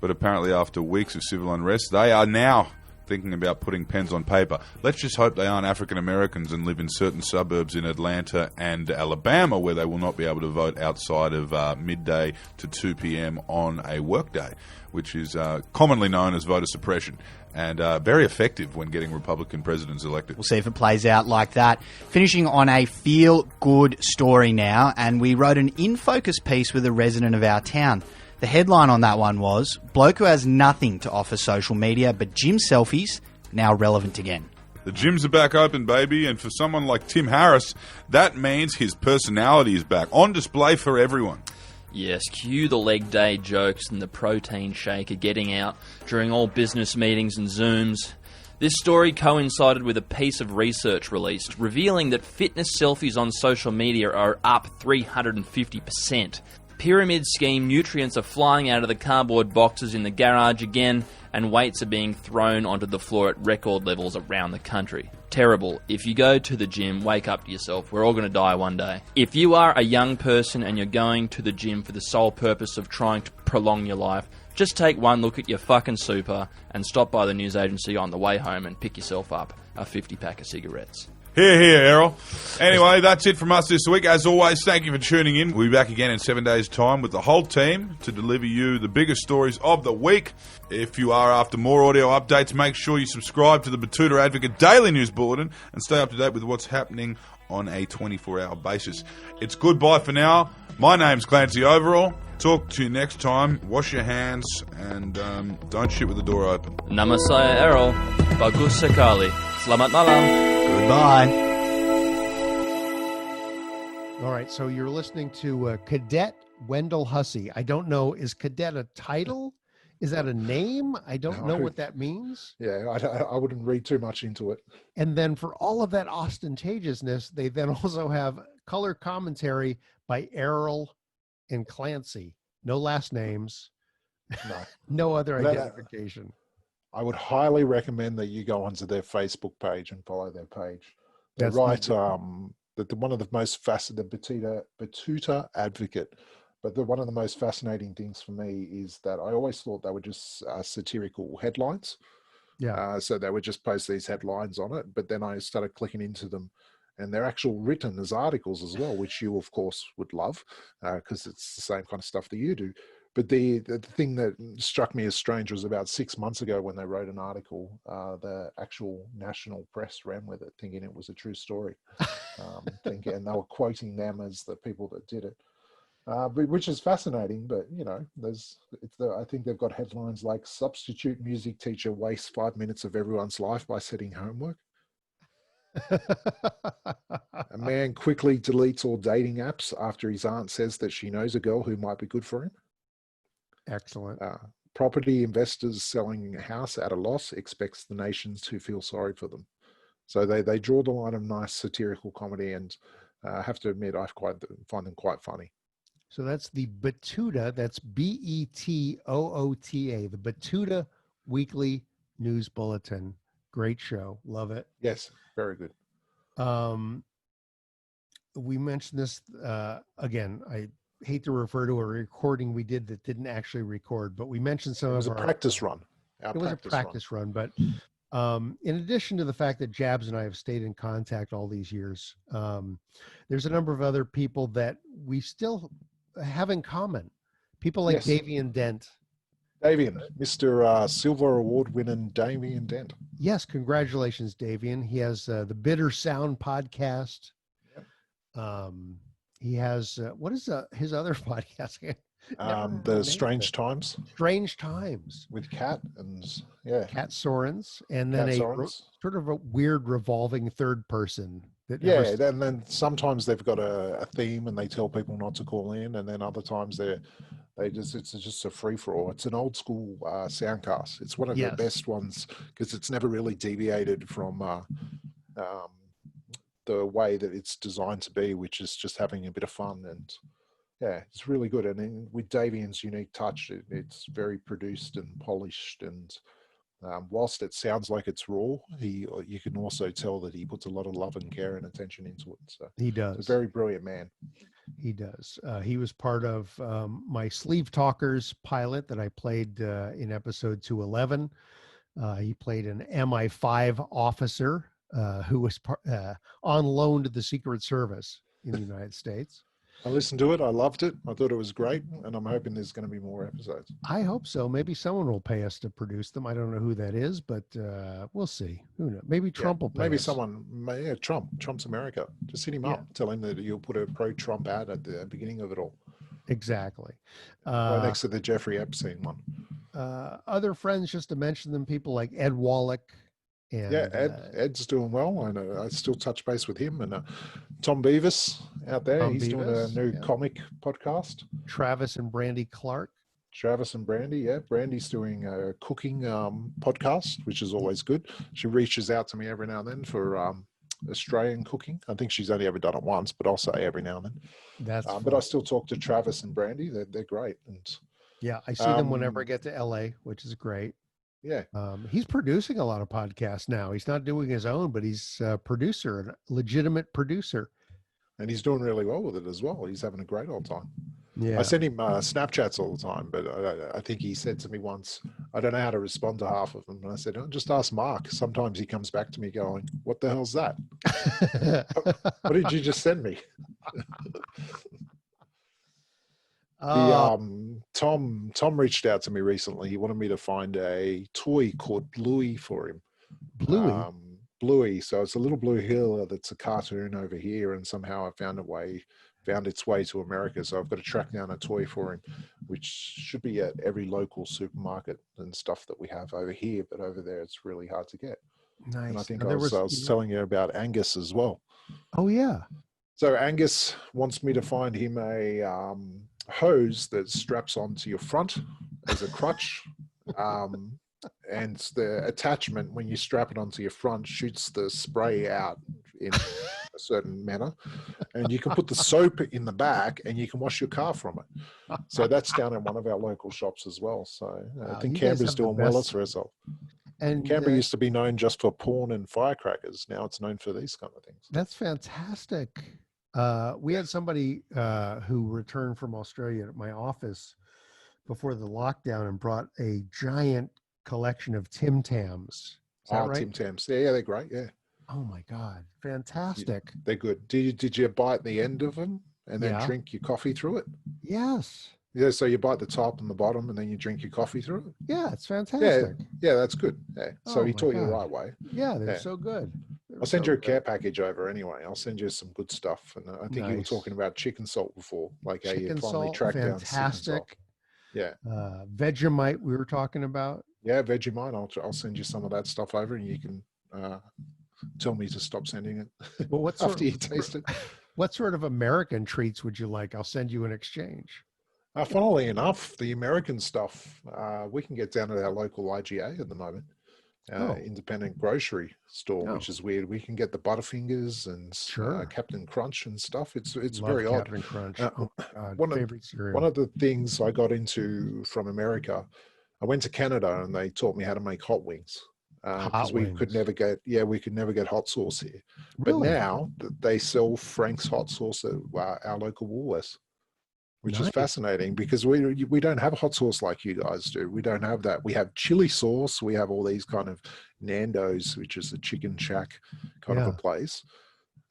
But apparently after weeks of civil unrest, they are now thinking about putting pens on paper. Let's just hope they aren't African Americans and live in certain suburbs in Atlanta and Alabama where they will not be able to vote outside of midday to 2 p.m. on a workday, which is commonly known as voter suppression, and very effective when getting Republican presidents elected. We'll see if it plays out like that. Finishing on a feel-good story now, and we wrote an in-focus piece with a resident of our town. The headline on that one was, bloke who has nothing to offer social media but gym selfies, now relevant again. The gyms are back open, baby, and for someone like Tim Harris, that means his personality is back, on display for everyone. Yes, cue the leg day jokes and the protein shaker getting out during all business meetings and Zooms. This story coincided with a piece of research released, revealing that fitness selfies on social media are up 350%. Pyramid scheme nutrients are flying out of the cardboard boxes in the garage again, and weights are being thrown onto the floor at record levels around the country. Terrible. If you go to the gym, wake up to yourself. We're all going to die one day. If you are a young person and you're going to the gym for the sole purpose of trying to prolong your life, just take one look at your fucking super and stop by the news agency on the way home and pick yourself up a 50-pack of cigarettes. Here, Errol. Anyway, that's it from us this week. As always, thank you for tuning in. We'll be back again in 7 days' time with the whole team to deliver you the biggest stories of the week. If you are after more audio updates, make sure you subscribe to the Batuta Advocate Daily News Bulletin and stay up to date with what's happening on a 24-hour basis. It's goodbye for now. My name's Clancy Overall. Talk to you next time. Wash your hands and don't shit with the door open. Nama saya Errol. Bagus sekali. Selamat malam. Goodbye. All right, so you're listening to Cadet Wendell Hussey. I don't know, is Cadet a title? Is that a name? I don't know what that means. Yeah, I wouldn't read too much into it. And then for all of that ostentatiousness, they then also have color commentary by Errol and Clancy. No last names. No. No other identification. I would highly recommend that you go onto their Facebook page and follow their page. They're That's right. One of the most fascinating, Batuta Advocate. But one of the most fascinating things for me is that I always thought they were just satirical headlines. Yeah. So they would just post these headlines on it. But then I started clicking into them, and they're actual written as articles as well, which you, of course, would love because it's the same kind of stuff that you do. But the thing that struck me as strange was about 6 months ago when they wrote an article, the actual national press ran with it, thinking it was a true story. And they were quoting them as the people that did it, which is fascinating. But, you know, I think they've got headlines like substitute music teacher wastes 5 minutes of everyone's life by setting homework. A man quickly deletes all dating apps after his aunt says that she knows a girl who might be good for him. Excellent. Property investors selling a house at a loss expects the nations to feel sorry for them. So they draw the line of nice satirical comedy, and I have to admit, I find them quite funny. So that's the Batuta. That's BETOOTA, the Batuta Weekly News Bulletin. Great show. Love it. Yes, very good. We mentioned this again. I hate to refer to a recording we did that didn't actually record, but we mentioned some of our... It was a practice run. It was a practice run, but in addition to the fact that Jabs and I have stayed in contact all these years, there's a number of other people that we still have in common. People like Davian Dent. Davian, Mr. Silver Award winning Davian Dent. Yes, congratulations, Davian. He has the Bitter Sound podcast. He has what is his other podcast? The Strange Times. Strange Times with Kat and Kat Sorens, and then sort of a weird revolving third person. And then sometimes they've got a theme and they tell people not to call in, and then other times it's just a free for all. It's an old school soundcast. It's one of the best ones because it's never really deviated from the way that it's designed to be, which is just having a bit of fun. And yeah, it's really good. And then with Davian's unique touch, it's very produced and polished. And whilst it sounds like it's raw, you can also tell that he puts a lot of love and care and attention into it. So he does. He's a very brilliant man. He does. He was part of my Sleeve Talkers pilot that I played in episode 211. He played an MI5 officer who was on loan to the Secret Service in the United States. I listened to it. I loved it. I thought it was great, and I'm hoping there's going to be more episodes. I hope so. Maybe someone will pay us to produce them. I don't know who that is, but we'll see. Who knows? Maybe Trump will pay maybe us. Trump. Trump's America. Just hit him up. Tell him that you'll put a pro-Trump ad at the beginning of it all. Exactly. Right next to the Jeffrey Epstein one. Other friends, just to mention them, people like Ed Wallach. And, Ed's doing well. I know. I still touch base with him, and Tom Beavis out there. He's doing a new comic podcast. Travis and Brandy Clark. Travis and Brandy, yeah. Brandy's doing a cooking podcast, which is always good. She reaches out to me every now and then for Australian cooking. I think she's only ever done it once, but I'll say every now and then. But I still talk to Travis and Brandy. They're great. And yeah, I see them whenever I get to LA, which is great. Yeah. He's producing a lot of podcasts now. He's not doing his own, but he's a producer, a legitimate producer. And he's doing really well with it as well. He's having a great old time. Yeah. I send him Snapchats all the time, but I think he said to me once, I don't know how to respond to half of them. And I said, just ask Mark. Sometimes he comes back to me going, what the hell's that? What did you just send me? Tom reached out to me recently. He wanted me to find a toy called Bluey for him. Bluey. So it's a little blue heeler that's a cartoon over here, and somehow I found its way to America. So I've got to track down a toy for him, which should be at every local supermarket and stuff that we have over here, but over there it's really hard to get. Nice. And I think I was telling you about Angus as well. Oh yeah. So Angus wants me to find him a hose that straps onto your front as a crutch. And the attachment, when you strap it onto your front, shoots the spray out in a certain manner. And you can put the soap in the back and you can wash your car from it. So that's down at one of our local shops as well. So I think Canberra's doing well as a result. And Canberra used to be known just for porn and firecrackers. Now it's known for these kind of things. That's fantastic. We had somebody who returned from Australia at my office before the lockdown and brought a giant collection of Tim Tams. Is that right? Tim Tams. Yeah, they're great. Yeah. Oh my God. Fantastic. They're good. Did you bite the end of them and then drink your coffee through it? Yes. Yeah. So you bite the top and the bottom and then you drink your coffee through it? Yeah, it's fantastic. Yeah, that's good. Yeah. So he taught you the right way. Yeah, they're so good. I'll send you a care package over anyway. I'll send you some good stuff. And I think you were talking about chicken salt before, like how you finally tracked down chicken salt. Yeah. Vegemite we were talking about. Yeah, Vegemite. I'll send you some of that stuff over, and you can tell me to stop sending it well, after you taste it. What sort of American treats would you like? I'll send you in exchange. Funnily enough, the American stuff we can get down at our local IGA at the moment. Independent grocery store, which is weird. We can get the Butterfingers and Captain Crunch and stuff. It's very odd. Captain Crunch. Favorite cereal. One of the things I got into from America, I went to Canada and they taught me how to make hot wings. Because we could never get hot sauce here. But now they sell Frank's hot sauce at our local Woolworths. Which is fascinating because we don't have hot sauce like you guys do. We don't have that. We have chili sauce. We have all these kind of Nando's, which is a chicken shack kind of a place.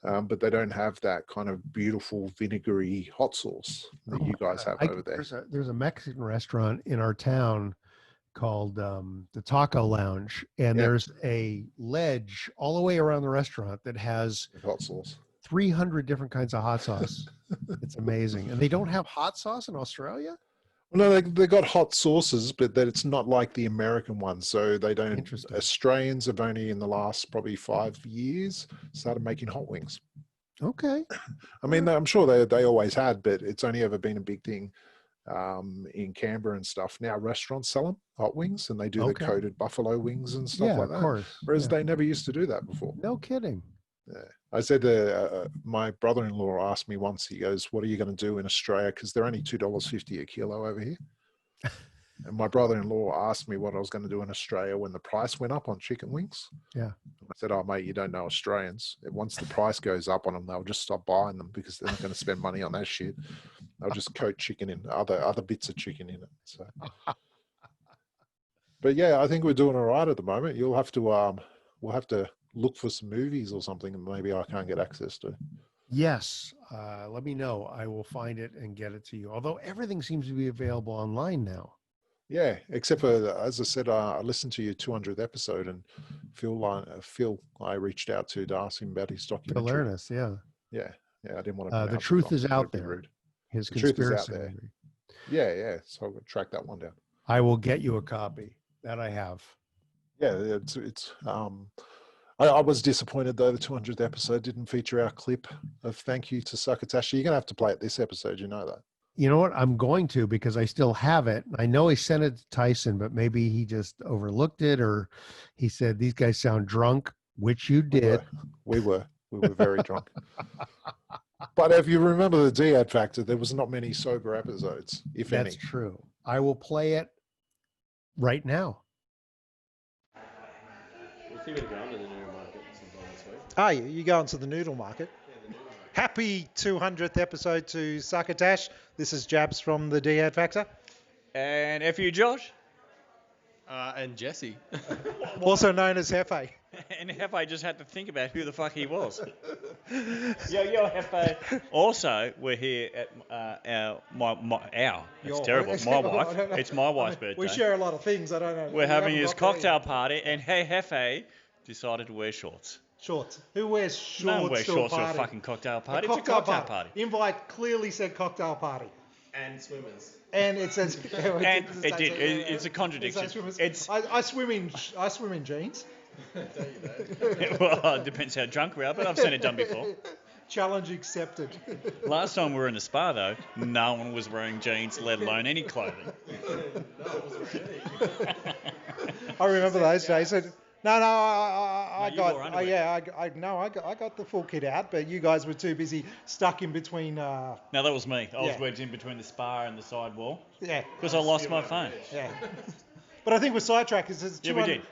But they don't have that kind of beautiful vinegary hot sauce that you guys have over there. There's a Mexican restaurant in our town called the Taco Lounge. And there's a ledge all the way around the restaurant that has hot sauce. 300 different kinds of hot sauce. It's amazing. And they don't have hot sauce in Australia? Well, no, they got hot sauces, but that it's not like the American ones. So they don't. Interesting. Australians have only in the last probably 5 years started making hot wings. Okay. I mean, I'm sure they always had, but it's only ever been a big thing in Canberra and stuff. Now restaurants sell them, hot wings, and they do the coated buffalo wings and stuff like that. Of course. Whereas they never used to do that before. No kidding. Yeah. I said my brother-in-law asked me once, he goes, what are you going to do in Australia? Because they're only $2.50 a kilo over here. And my brother-in-law asked me what I was going to do in Australia when the price went up on chicken wings. Yeah. I said, oh, mate, you don't know Australians. Once the price goes up on them, they'll just stop buying them because they're not going to spend money on that shit. They'll just coat chicken in, other bits of chicken in it. So, but yeah, I think we're doing all right at the moment. You'll have to, we'll have to look for some movies or something and maybe I can't get access to. Yes. Let me know. I will find it and get it to you. Although everything seems to be available online now. Yeah, except for, as I said, I listened to your 200th episode and Phil, I reached out to ask him about his documentary. Phil Ernest, yeah. Yeah, I didn't want to. The truth is out there. His conspiracy. Yeah. So I'll track that one down. I will get you a copy. That I have. Yeah, it's I was disappointed though the 200th episode didn't feature our clip of thank you to Succotash. You're gonna have to play it this episode, you know that. You know what? I'm going to because I still have it. I know he sent it to Tyson, but maybe he just overlooked it or he said these guys sound drunk, which you did. We were very drunk. But if you remember the Dhead Factor, there was not many sober episodes, if any. That's true. I will play it right now. Oh, you going to the noodle market? Happy 200th episode to Succotash. This is Jabs from the Dhead Factor. And Epi Josh. And Jesse. Also known as Hefe. And Hefe just had to think about who the fuck he was. Yo, Hefe. Also, we're here at it's terrible. My wife. It's my wife's birthday. We share a lot of things. I don't know. We're having his cocktail party, and Hefe decided to wear shorts. Shorts. Who wears shorts? No one wears shorts to a fucking cocktail party. It's a cocktail party. Invite clearly said cocktail party. And swimmers. And it says. And it did. It's a contradiction. I swim in jeans. Well, it depends how drunk we are, but I've seen it done before. Challenge accepted. Last time we were in the spa, though, no one was wearing jeans, let alone any clothing. I remember those days. I got the full kit out, but you guys were too busy stuck in between. No, that was me. I was wedged in between the spa and the side wall. Yeah. Because I lost my phone. Yeah. But I think we're sidetracked because it's 200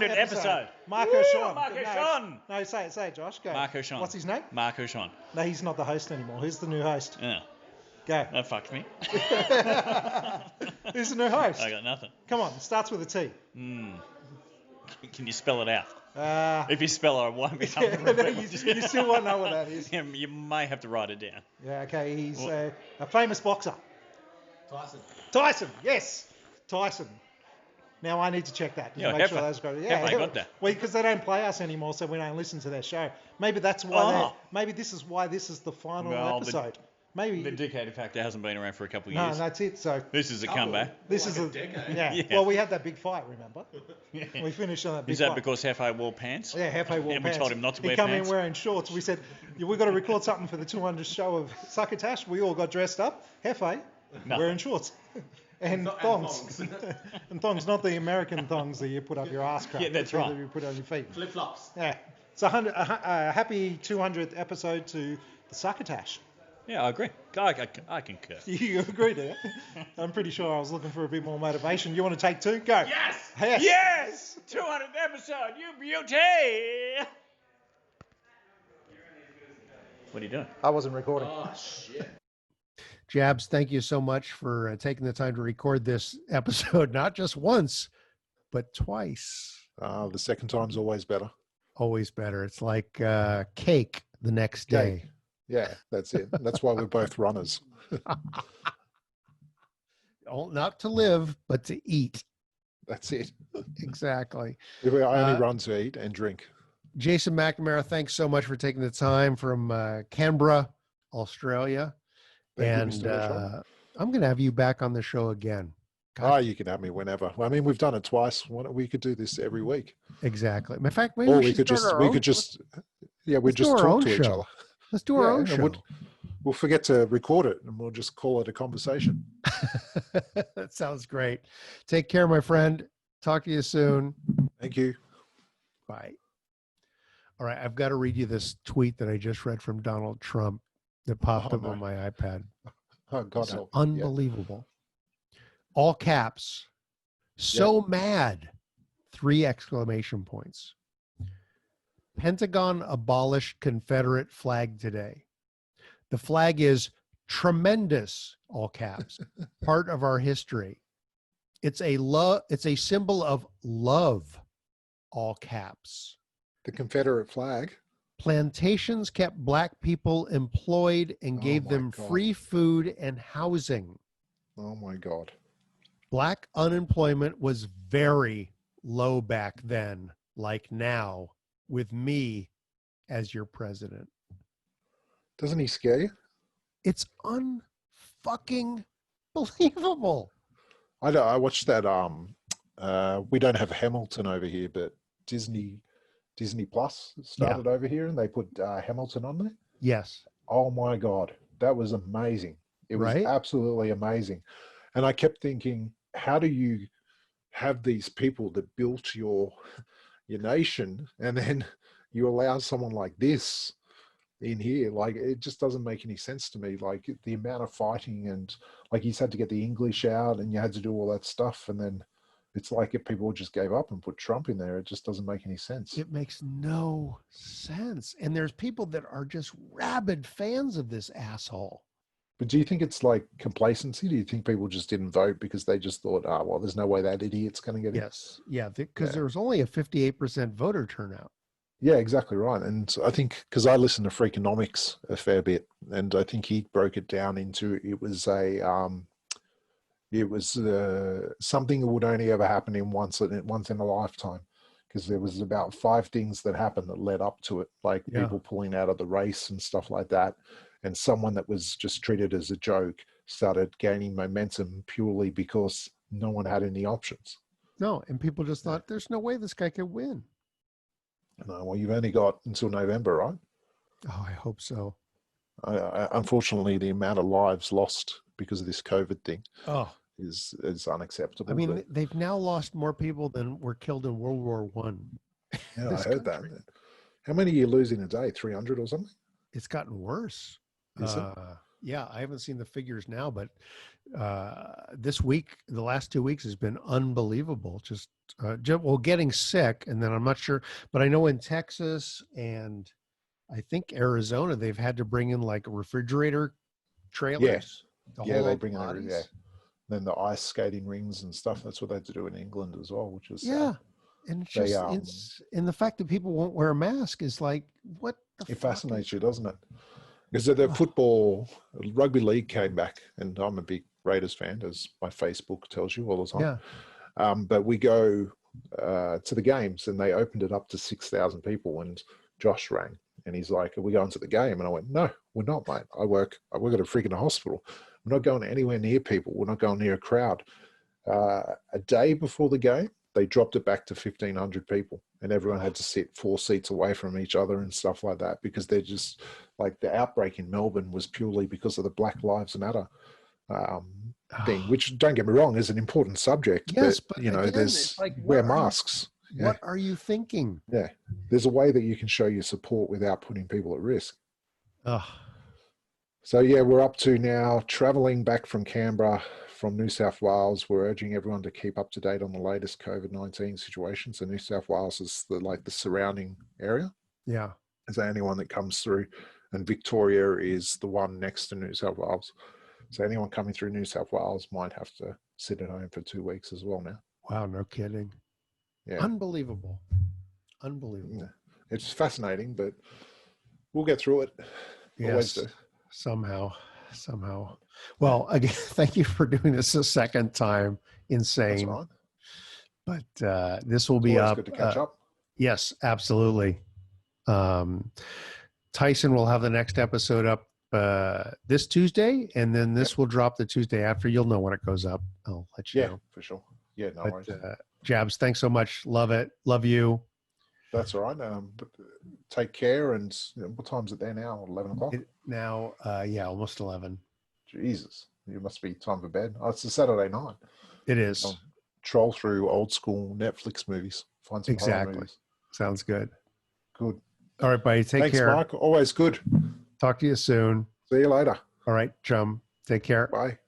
episode. Marc Hershon. Marc Hershon. No, say it, Josh. Go. Marc Hershon. What's his name? Marc Hershon. No, he's not the host anymore. Who's the new host? Yeah. Go. That fucked me. Who's the new host? I got nothing. Come on, it starts with a T. Can you spell it out? If you spell it, I won't be able to remember. You still won't know what that is. You may have to write it down. Yeah, okay. He's a famous boxer. Tyson, yes. Tyson. Now I need to check that. Yeah, make sure those guys. Yeah, I got that. Well, because they don't play us anymore, so we don't listen to their show. Maybe that's why. Maybe this is why this is the final episode. Maybe the Dhead Factor hasn't been around for a couple of years. years. No, that's it. So this is a comeback. This is a decade. Yeah. Well, we had that big fight. Remember? Yeah. We finished on that big fight. Is that because Hefe wore pants? Yeah, Hefe wore and pants. We told him not to wear pants. He came in wearing shorts. We said, we've got to record something for the 200th show of Succotash. We all got dressed up. Hefe wearing shorts. And thongs. And thongs, not the American thongs that you put up your ass crack. Yeah, that's right. That you put on your feet. Flip-flops. Yeah. So happy 200th episode to the Succotash. Yeah, I agree. I concur. You agree to that? I'm pretty sure I was looking for a bit more motivation. You want to take two? Go. Yes! Yes! 200th episode, you beauty! What are you doing? I wasn't recording. Oh, shit. Jabs, thank you so much for taking the time to record this episode, not just once, but twice. The second time's always better. Always better. It's like cake the next day. Yeah, that's it. That's why we're both runners. Not to live, but to eat. That's it. Exactly. I only run to eat and drink. Jason McNamara, thanks so much for taking the time from Canberra, Australia. Thank you, and Mr. Hershon. I'm going to have you back on the show again. Oh, you can have me whenever. I mean, we've done it twice. We could do this every week. Exactly. In fact, maybe Or we could just we could just talk to each other. Let's do our own show. We'll forget to record it, and we'll just call it a conversation. That sounds great. Take care, my friend. Talk to you soon. Thank you. Bye. All right, I've got to read you this tweet that I just read from Donald Trump that popped up on my iPad. Oh, God It's help. unbelievable. All caps. So mad. 3 exclamation points. Pentagon abolished Confederate flag today. The flag is tremendous, all caps, part of our history. It's a symbol of love, all caps. The Confederate flag. Plantations kept black people employed and gave them free food and housing. Oh my God. Black unemployment was very low back then, like now, with me as your president. Doesn't he scare you? It's unfucking believable. I watched that. We don't have Hamilton over here, but Disney Plus started over here, and they put Hamilton on there. Yes. Oh my God, that was amazing. It was absolutely amazing. And I kept thinking, how do you have these people that built your nation, and then you allow someone like this in here? Like, it just doesn't make any sense to me. Like, the amount of fighting, and like, you had to get the English out, and you had to do all that stuff, and then it's like if people just gave up and put Trump in there, it just doesn't make any sense. It makes no sense. And there's people that are just rabid fans of this asshole. But do you think it's like complacency? Do you think people just didn't vote because they just thought, well, there's no way that idiot's going to get in? Yes. Yeah, because there was only a 58% voter turnout. Yeah, exactly right. And I think, because I listen to Freakonomics a fair bit, and I think he broke it down into, it was something that would only ever happen in once in a lifetime, because there was about 5 things that happened that led up to it, like people pulling out of the race and stuff like that. And someone that was just treated as a joke started gaining momentum purely because no one had any options. No, and people just thought, there's no way this guy could win. No, well, you've only got until November, right? Oh, I hope so. Unfortunately, the amount of lives lost because of this COVID thing is unacceptable. I mean, they've now lost more people than were killed in World War I. Yeah, I heard that. How many are you losing a day? 300 or something? It's gotten worse. Yeah, I haven't seen the figures now, but this week, the last 2 weeks has been unbelievable. Just getting sick, and then I'm not sure, but I know in Texas and I think Arizona, they've had to bring in like refrigerator trailers. Yeah, they bring over. Yeah, then the ice skating rings and stuff. That's what they had to do in England as well, which is and it's just and the fact that people won't wear a mask is like, what the it fascinates you, doesn't it? Because the football, rugby league came back, and I'm a big Raiders fan, as my Facebook tells you all the time. Yeah. But we go to the games, and they opened it up to 6,000 people, and Josh rang, and he's like, "Are we going to the game?" And I went, "No, we're not, mate. I work at a freaking hospital. We're not going anywhere near people. We're not going near a crowd." A day before the game, they dropped it back to 1,500 people, and everyone had to sit 4 seats away from each other and stuff like that, because they're just like, the outbreak in Melbourne was purely because of the Black Lives Matter thing, which, don't get me wrong, is an important subject. Yes, but you know, again, there's like, wear masks. What are you thinking? Yeah, there's a way that you can show your support without putting people at risk. So yeah, we're up to now traveling back from Canberra, from New South Wales. We're urging everyone to keep up to date on the latest COVID-19 situation. So New South Wales is the surrounding area. Yeah. Is the only one that comes through, and Victoria is the one next to New South Wales. So anyone coming through New South Wales might have to sit at home for 2 weeks as well now. Wow, no kidding. Yeah. Unbelievable. Yeah. It's fascinating, but we'll get through it. Always do. Somehow. Well, again, thank you for doing this a second time. Insane. That's right. But this will be up. Good to catch up. Yes, absolutely. Tyson will have the next episode up this Tuesday, and then this will drop the Tuesday after. You'll know when it goes up. I'll let you know. For sure. Yeah, no worries. Jabs, thanks so much. Love it. Love you. That's all right. But take care. And what time's it there now? 11 o'clock? Now, almost 11. Jesus. It must be time for bed. Oh, it's a Saturday night. It is. Troll through old school Netflix movies. Find some horror movies. Sounds good. Good. All right, buddy. Take care. Thanks, Mark. Always good. Talk to you soon. See you later. All right, chum. Take care. Bye.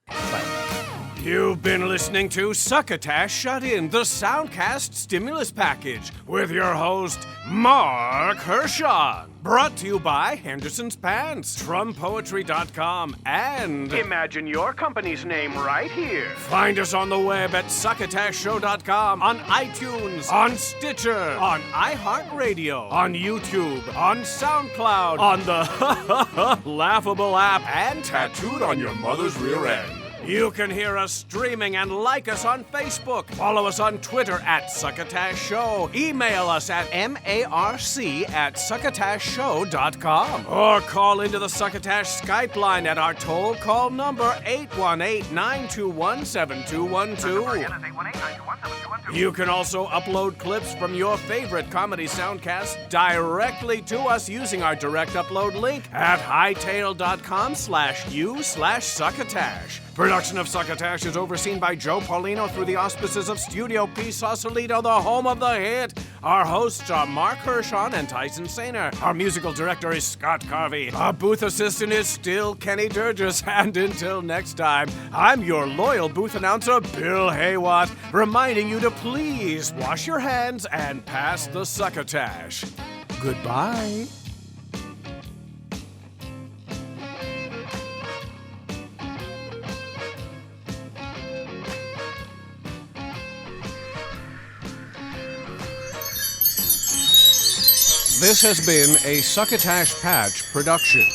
You've been listening to Succotash Shut-In, the Soundcast Stimulus Package, with your host, Marc Hershon. Brought to you by Henderson's Pants, TrumPoetry.com, and Imagine your company's name right here. Find us on the web at succotashshow.com, on iTunes, on Stitcher, on iHeartRadio, on YouTube, on SoundCloud, on the Laughable app, and tattooed on your mother's rear end. You can hear us streaming and like us on Facebook. Follow us on Twitter at Succotash Show. Email us at marc@succotashshow.com. Or call into the Succotash Skype line at our toll call number 818-921-7212. You can also upload clips from your favorite comedy soundcasts directly to us using our direct upload link at hightail.com/u/succotash. Production of Succotash is overseen by Joe Paulino through the auspices of Studio P. Sausalito, the home of the hit. Our hosts are Marc Hershon and Tyson Sainer. Our musical director is Scott Carvey. Our booth assistant is still Kenny Durgis. And until next time, I'm your loyal booth announcer, Bill Haywatt, reminding you to please wash your hands and pass the Succotash. Goodbye. This has been a Succotash Patch production.